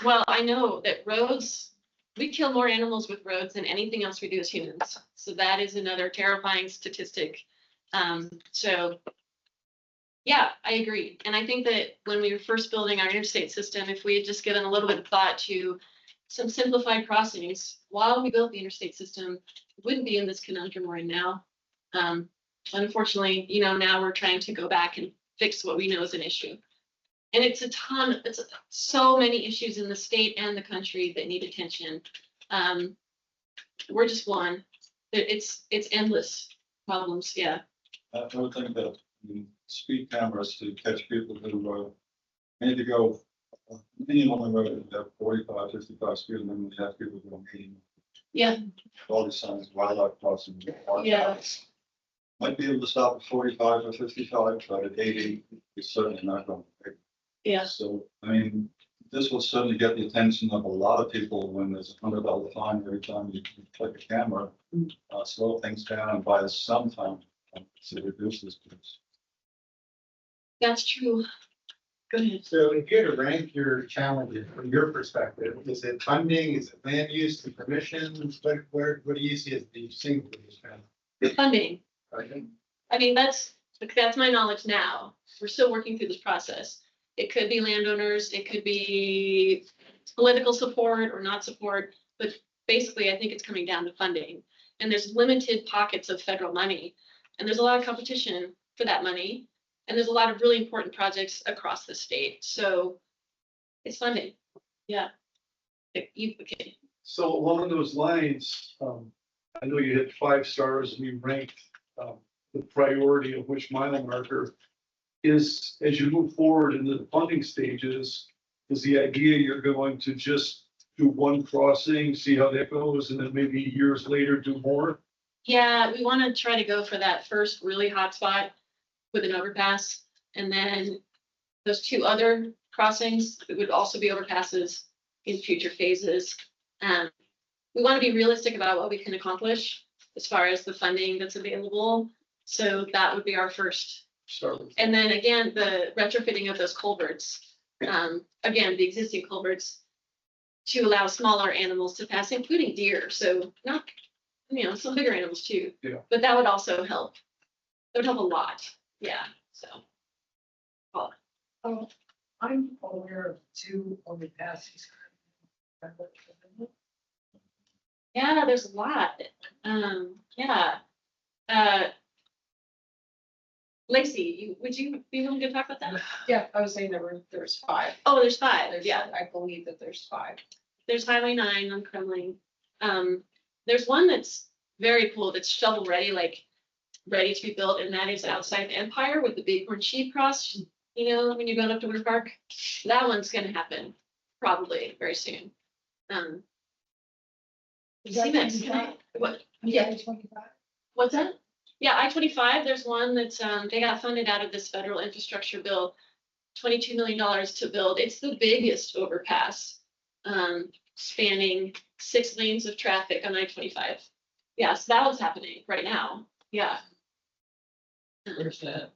well, I know that roads, we kill more animals with roads than anything else we do as humans. So that is another terrifying statistic. So, yeah, I agree. And I think that when we were first building our interstate system, if we had just given a little bit of thought to some simplified crossings while we built the interstate system, we wouldn't be in this conundrum we're in now. Unfortunately, now we're trying to go back and fix what we know is an issue. And it's so many issues in the state and the country that need attention. We're just one. It's endless problems, yeah. I would think that speed cameras to catch people who need to go any on the road, have 45, 55 speed, and then we have people going 80. Yeah. All these signs, wildlife crossing. Yeah. Might be able to stop at 45 or 55, but at 80, it's certainly not going to. Yeah. So, I mean, this will certainly get the attention of a lot of people when there's a $100 fine every time you click a camera. Slow things down and buy us some time to reduce this. That's true. Go ahead. So if you had to rank your challenges from your perspective, is it funding, is it land use and permissions? What do you see as the single biggest challenge? Funding. Okay. I mean, that's my knowledge now. We're still working through this process. It could be landowners, it could be political support or not support, but basically I think it's coming down to funding. And there's limited pockets of federal money, and there's a lot of competition for that money. And there's a lot of really important projects across the state. So it's funding. Yeah. Okay. So along those lines, I know you hit 5 stars and you ranked the priority of which mile marker is, as you move forward into the funding stages, is the idea you're going to just do one crossing, see how that goes, and then maybe years later do more? Yeah, we want to try to go for that first really hot spot with an overpass, and then those 2 other crossings that would also be overpasses in future phases. We want to be realistic about what we can accomplish as far as the funding that's available. So that would be our first. And then again, the retrofitting of those culverts, again, the existing culverts to allow smaller animals to pass, including deer. So not, some bigger animals too. Yeah. But that would also help. That would help a lot. Yeah. So. Oh, I'm aware of 2 overpasses. Yeah, there's a lot. Yeah. Lacey, would you be willing to talk about that? Yeah, I was saying there's 5. Oh, there's 5. Yeah. I believe that there's 5. There's Highway 9 on Kremling. There's one that's very cool, that's shovel ready, like ready to be built, and that is outside Empire with the Bighorn Sheep Cross. When you're going up to Winter Park, that one's going to happen probably very soon. What? Yeah. What's that? Yeah, I-25. There's one that's they got funded out of this federal infrastructure bill, $22 million to build. It's the biggest overpass spanning 6 lanes of traffic on I-25. Yeah, so that was happening right now. Yeah. Where's that?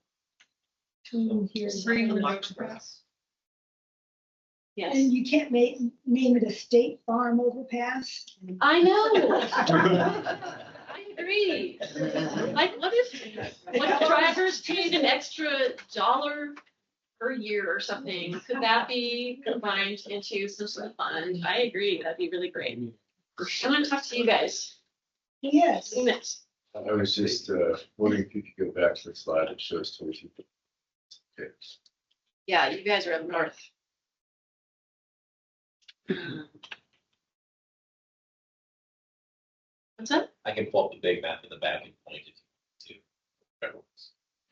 Yes. And you can't name it a State Farm overpass? I know. I agree. Like, what if drivers paid an extra $1 per year or something? Could that be combined into some sort of fund? I agree. That'd be really great. I want to talk to you guys. Yes. Next. I was just wondering if you could go back to the slide that shows 22. Okay. Yeah, you guys are up north. What's up? I can pull up the big map in the back and point it to.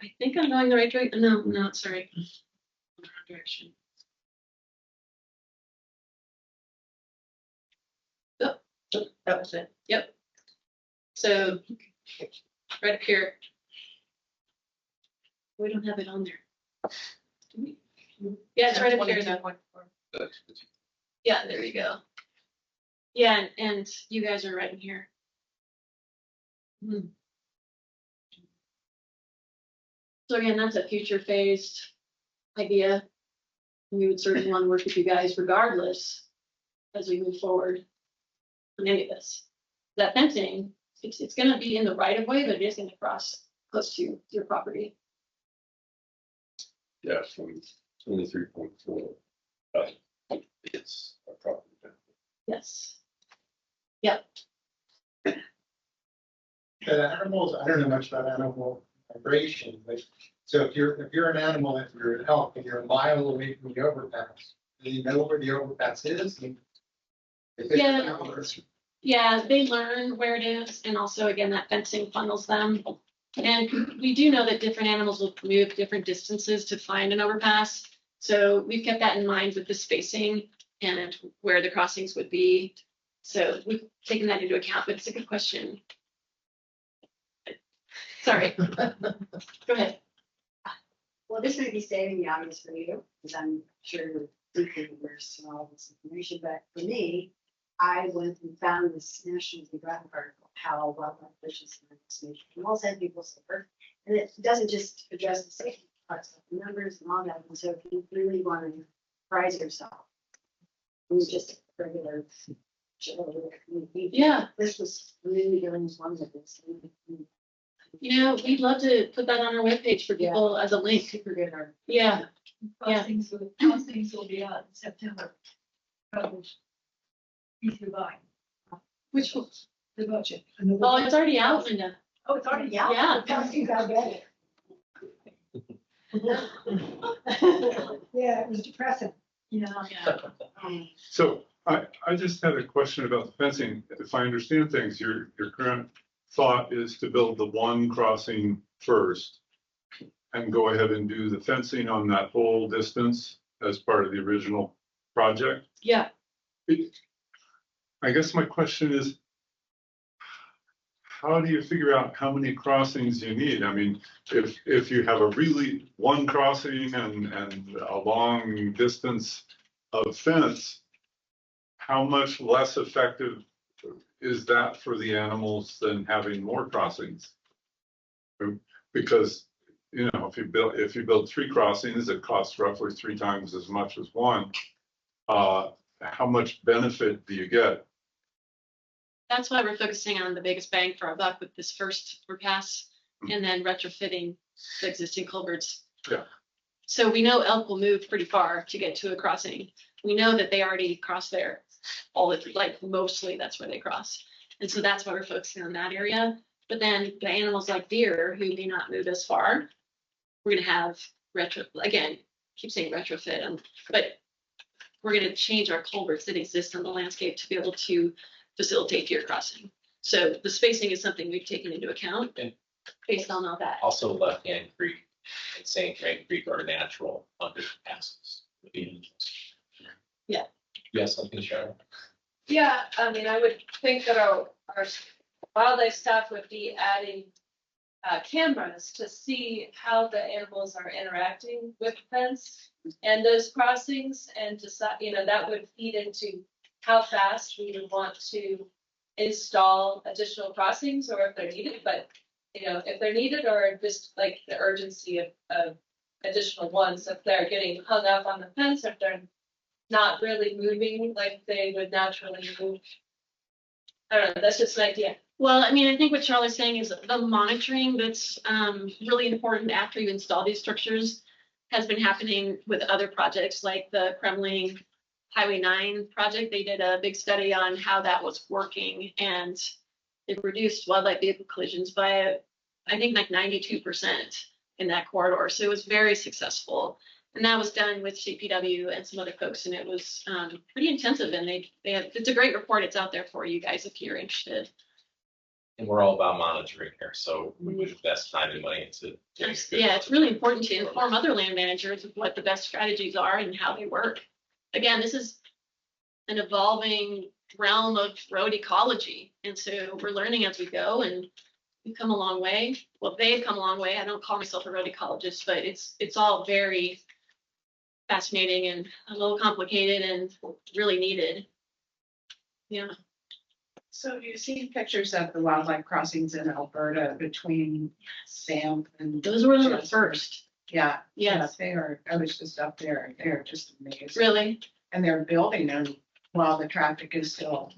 I think I'm going the right direction. No, sorry. Wrong direction. Oh, that was it. Yep. So right up here. We don't have it on there. Do we? Yeah, it's right up here though. Yeah, there you go. Yeah, and you guys are right in here. So again, that's a future phased idea. We would certainly want to work with you guys regardless as we move forward on any of this. That fencing, it's going to be in the right of way, but it is going to cross close to your property. Yeah, from 23.4. It's a property. Yes. Yep. The animals, I don't know much about animal migration, but so if you're an animal that you're at elk and you're a mile away from the overpass, do you know where the overpass is? Yeah. Yeah, they learn where it is, and also again that fencing funnels them. And we do know that different animals will move different distances to find an overpass. So we've kept that in mind with the spacing and where the crossings would be. So we've taken that into account, but it's a good question. Sorry. Go ahead. Well, this may be stating the obvious for you, because I'm sure you're deeply immersed in all this information, but for me, I went and found this National Geographic article, how wildlife fishes and all said people suffer. And it doesn't just address the safety parts, like the numbers and all that. And so if you really want to prize yourself, you just regular. Yeah. This was really doing one of this. You know, we'd love to put that on our webpage for people as a link. Super good. Yeah. Crossings will be out in September. Published. Easier by. Which one? The budget. Oh, it's already out, Linda. Oh, it's already out? Yeah. Crossings, I get it. Yeah, it was depressing. Yeah. So I just had a question about the fencing. If I understand things, your current thought is to build the one crossing first and go ahead and do the fencing on that whole distance as part of the original project? Yeah. I guess my question is, how do you figure out how many crossings you need? I mean, if you have a really one crossing and a long distance of fence, how much less effective is that for the animals than having more crossings? Because, you know, if you build 3 crossings, it costs roughly 3 times as much as one. How much benefit do you get? That's why we're focusing on the biggest bang for our buck with this first overpass and then retrofitting the existing culverts. Yeah. So we know elk will move pretty far to get to a crossing. We know that they already cross there. Mostly that's where they cross. And so that's why we're focusing on that area. But then the animals like deer who may not move as far, we're going to have keep saying retrofit, but we're going to change our culverts that exist on the landscape to be able to facilitate deer crossing. So the spacing is something we've taken into account based on all that. Also, Left Hand Creek and St. Croix Creek are natural underpasses. Yeah. Yes, something, Sharon? Yeah, I mean, I would think that our wildlife staff would be adding cameras to see how the animals are interacting with the fence and those crossings, and that would feed into how fast we would want to install additional crossings or if they're needed, but if they're needed or just like the urgency of additional ones, if they're getting hung up on the fence, if they're not really moving like they would naturally move. I don't know, that's just an idea. Well, I mean, I think what Charlie's saying is the monitoring that's really important after you install these structures has been happening with other projects like the Kremling Highway 9 project. They did a big study on how that was working, and it reduced wildlife vehicle collisions by, I think, like 92% in that corridor. So it was very successful. And that was done with CPW and some other folks, and it was pretty intensive. And they have, it's a great report. It's out there for you guys if you're interested. And we're all about monitoring here, so we would invest time and money into. Yeah, it's really important to inform other land managers of what the best strategies are and how they work. Again, this is an evolving realm of road ecology, and so we're learning as we go, and we've come a long way. Well, they've come a long way. I don't call myself a road ecologist, but it's all very fascinating and a little complicated and really needed. Yeah. So you see pictures of the wildlife crossings in Alberta between Banff and. Those were the first. Yeah. Yes. They are, I was just up there, they're just amazing. Really? And they're building them while the traffic is still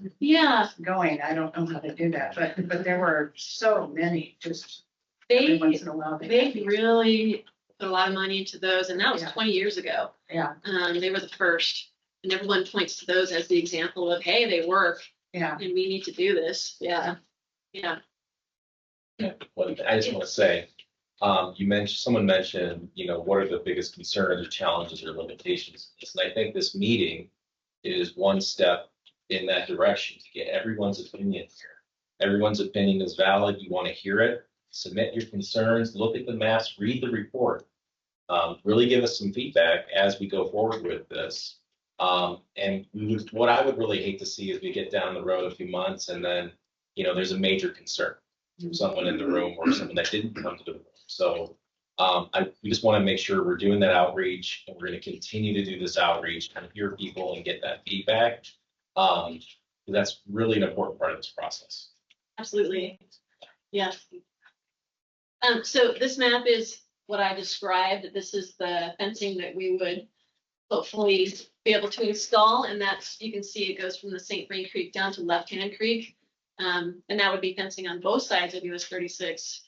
going. I don't know how to do that, but there were so many just every once in a while. They really put a lot of money into those, and that was 20 years ago. Yeah. They were the first, and everyone points to those as the example of, hey, they work. Yeah. And we need to do this. Yeah. Yeah, well, I just want to say, someone mentioned, what are the biggest concerns or challenges or limitations? And I think this meeting is one step in that direction to get everyone's opinion here. Everyone's opinion is valid. You want to hear it, submit your concerns, look at the maps, read the report, really give us some feedback as we go forward with this. And what I would really hate to see is we get down the road a few months and then, there's a major concern from someone in the room or someone that didn't come to the room. So we just want to make sure we're doing that outreach, and we're going to continue to do this outreach, kind of hear people and get that feedback. That's really an important part of this process. Absolutely. Yes. So this map is what I described. This is the fencing that we would hopefully be able to install, and that's, you can see it goes from the St. Vrain Creek down to Left Hand Creek, and that would be fencing on both sides of US 36.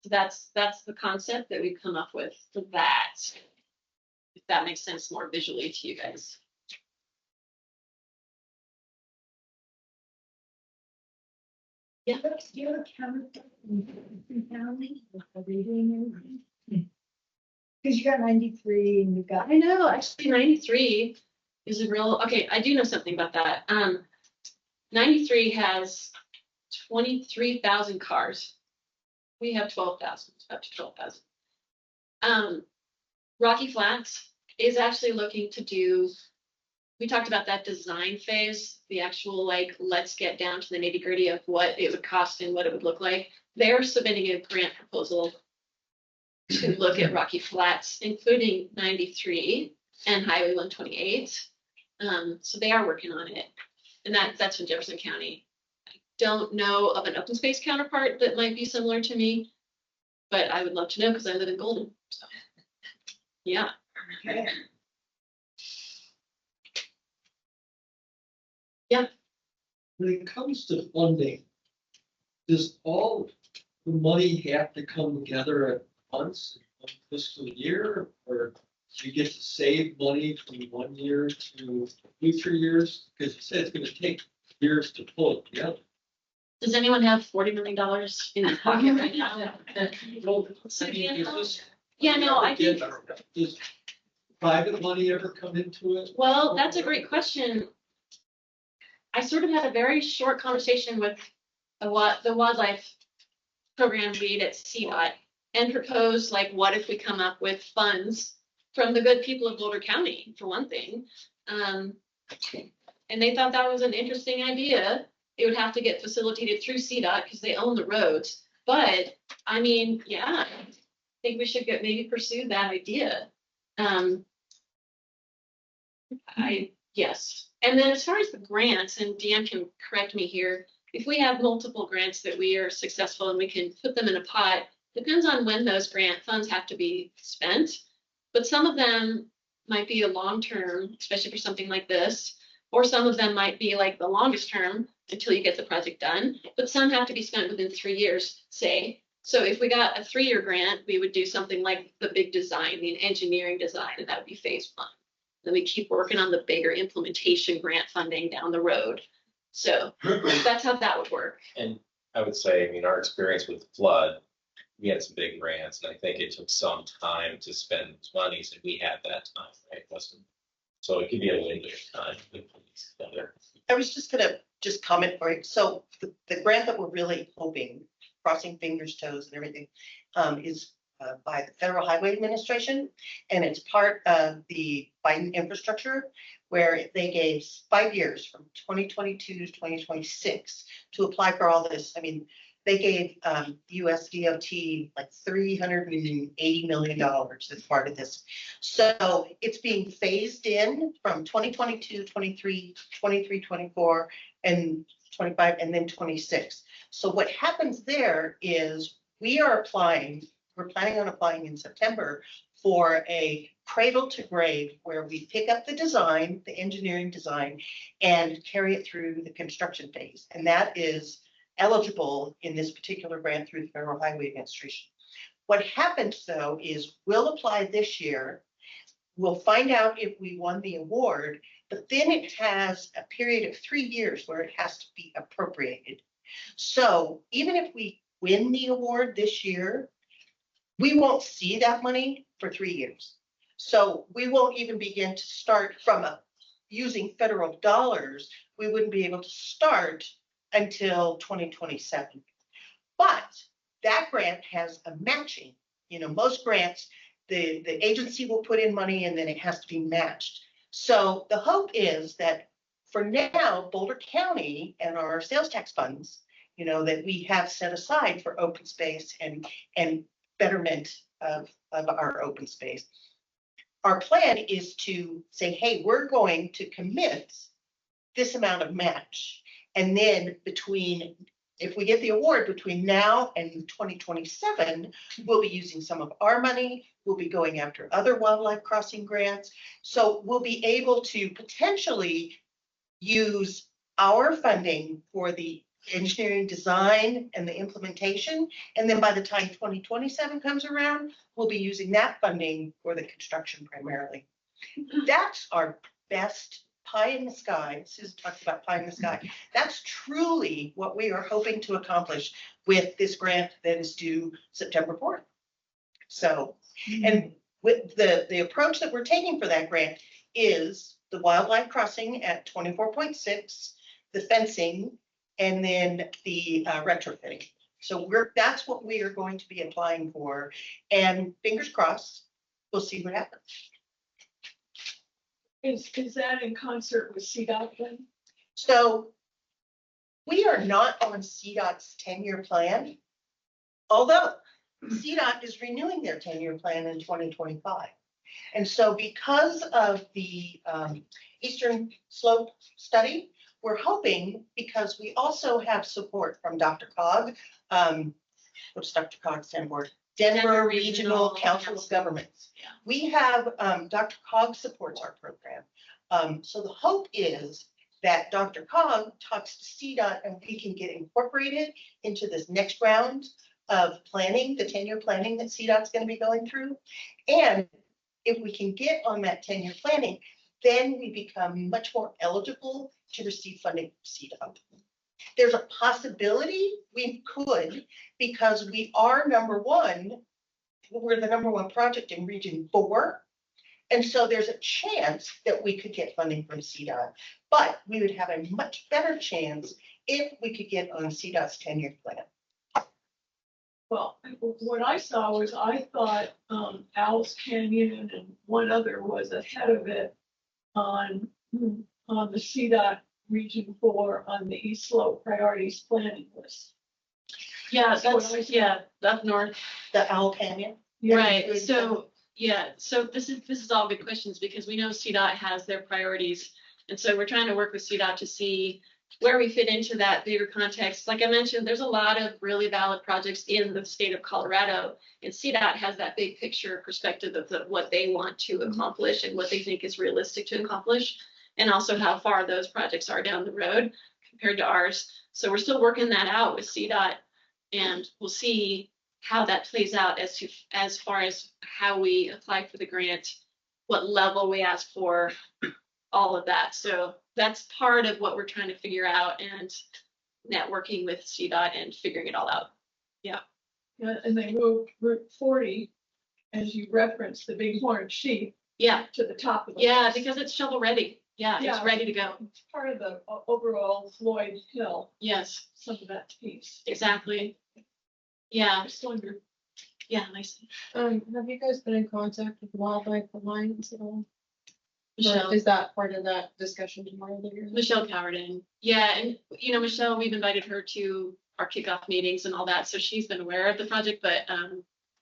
So that's the concept that we've come up with for that, if that makes sense more visually to you guys. Yeah, you have a counter in county, reading and everything. Because you got 93 and you got. I know, actually 93 is a real, okay, I do know something about that. 93 has 23,000 cars. We have 12,000, up to 12,000. Rocky Flats is actually looking to do, we talked about that design phase, the actual let's get down to the nitty gritty of what it would cost and what it would look like. They're submitting a grant proposal to look at Rocky Flats, including 93 and Highway 128. So they are working on it. And that's in Jefferson County. I don't know of an open space counterpart that might be similar to me, but I would love to know because I live in Golden. So yeah. Okay. Yeah. When it comes to funding, does all the money have to come together at once in one fiscal year, or do you get to save money from 1 year to future years? Because you said it's going to take years to pull it together. Does anyone have $40 million in their pocket right now? Yeah, no, I think. Does private money ever come into it? Well, that's a great question. I sort of had a very short conversation with the wildlife program lead at CDOT and proposed, what if we come up with funds from the good people of Boulder County, for one thing. And they thought that was an interesting idea. It would have to get facilitated through CDOT because they own the roads. But I mean, yeah, I think we should maybe pursue that idea. Yes, and then as far as the grants, and Dan can correct me here, if we have multiple grants that we are successful and we can put them in a pot, depends on when those grant funds have to be spent. But some of them might be a long term, especially for something like this, or some of them might be like the longest term until you get the project done. But some have to be spent within 3 years, say. So if we got a 3-year grant, we would do something like the big design, the engineering design, and that would be phase 1. Then we keep working on the bigger implementation grant funding down the road. So that's how that would work. And I would say, I mean, our experience with flood, we had some big grants, and I think it took some time to spend those monies, and we had that time, right? So it could be a window of time. Together. I was just gonna comment for you. So the grant that we're really hoping, crossing fingers, toes and everything, is by the Federal Highway Administration. And it's part of the Biden infrastructure, where they gave 5 years from 2022 to 2026 to apply for all this. I mean, they gave US DOT like $380 million as part of this. So it's being phased in from 2022, 23, 24, and 25, and then 26. So what happens there is we're planning on applying in September for a cradle to grave, where we pick up the design, the engineering design, and carry it through the construction phase. And that is eligible in this particular grant through the Federal Highway Administration. What happens though is we'll apply this year, we'll find out if we won the award, but then it has a period of 3 years where it has to be appropriated. So even if we win the award this year, we won't see that money for 3 years. So we won't even begin to start from using federal dollars. We wouldn't be able to start until 2027. But that grant has a matching. You know, most grants, the agency will put in money and then it has to be matched. So the hope is that for now, Boulder County and our sales tax funds, you know, that we have set aside for open space and betterment of our open space. Our plan is to say, hey, we're going to commit this amount of match. And then if we get the award between now and 2027, we'll be using some of our money. We'll be going after other wildlife crossing grants. So we'll be able to potentially use our funding for the engineering design and the implementation. And then by the time 2027 comes around, we'll be using that funding for the construction primarily. That's our best pie in the sky. Susan talked about pie in the sky. That's truly what we are hoping to accomplish with this grant that is due September 4th. So, and with the approach that we're taking for that grant is the wildlife crossing at 24.6, the fencing, and then the retrofitting. So that's what we are going to be applying for. And fingers crossed, we'll see what happens. Is that in concert with CDOT then? So we are not on CDOT's 10-year plan, although CDOT is renewing their 10-year plan in 2025. And so because of the Eastern Slope study, we're hoping, because we also have support from Dr. Cog, what's Dr. Cog stand for? Denver Regional Council of Governments. Yeah. We have, Dr. Cog supports our program. So the hope is that Dr. Cog talks to CDOT and we can get incorporated into this next round of planning, the 10-year planning that CDOT's going to be going through. And if we can get on that 10-year planning, then we become much more eligible to receive funding from CDOT. There's a possibility we could, because we are we're the number one project in Region 4. And so there's a chance that we could get funding from CDOT, but we would have a much better chance if we could get on CDOT's 10-year plan. Well, what I saw was, I thought Owl's Canyon and one other was ahead of it on the CDOT Region 4 on the East Slope Priorities Planning List. Yeah, up north. The Owl Canyon. Right. So yeah, so this is all good questions, because we know CDOT has their priorities And so we're trying to work with CDOT to see where we fit into that bigger context. Like I mentioned, there's a lot of really valid projects in the state of Colorado, and CDOT has that big picture perspective of what they want to accomplish and what they think is realistic to accomplish, and also how far those projects are down the road compared to ours. So we're still working that out with CDOT, and we'll see how that plays out as far as how we apply for the grant, what level we ask for, all of that. So that's part of what we're trying to figure out, and networking with CDOT and figuring it all out. Yeah, and they moved Route 40, as you referenced, the big orange sheep. Yeah. To the top of the. Yeah, because it's shovel ready. Yeah, it's ready to go. It's part of the overall Floyd Hill. Yes. Some of that piece. Exactly. Yeah. Just wonder. Yeah, nice. Have you guys been in contact with Wildlife Alliance at all? Michelle. Or is that part of that discussion tomorrow that you're? Michelle Cowerden. Yeah, and Michelle, we've invited her to our kickoff meetings and all that, so she's been aware of the project, but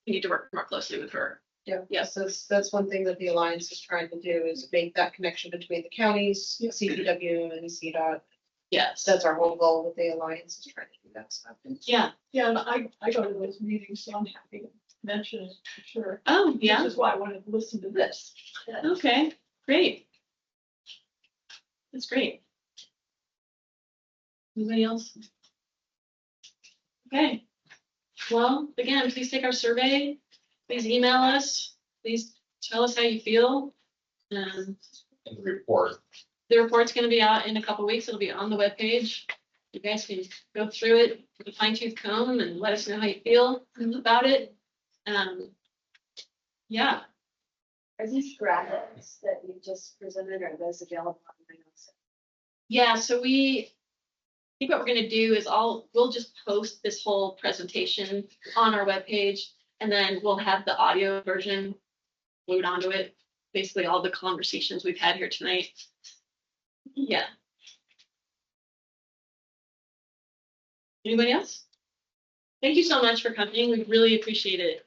we need to work more closely with her. Yeah. Yes. That's one thing that the Alliance is trying to do is make that connection between the counties, CPW and CDOT. Yes. That's our whole goal with the Alliance is trying to do that stuff. Yeah. Yeah, and I go to those meetings, so I'm happy to mention it for sure. Oh, yeah. Which is why I wanted to listen to this. Okay, great. That's great. Anybody else? Okay. Well, again, please take our survey. Please email us. Please tell us how you feel. And the report. The report's going to be out in a couple weeks. It'll be on the webpage. You guys can go through it with a fine-tooth comb and let us know how you feel about it. Yeah. Are these graphics that you just presented, are those available online also? Yeah, so I think what we're going to do is we'll just post this whole presentation on our webpage, and then we'll have the audio version glued onto it. Basically all the conversations we've had here tonight. Yeah. Anybody else? Thank you so much for coming. We really appreciate it.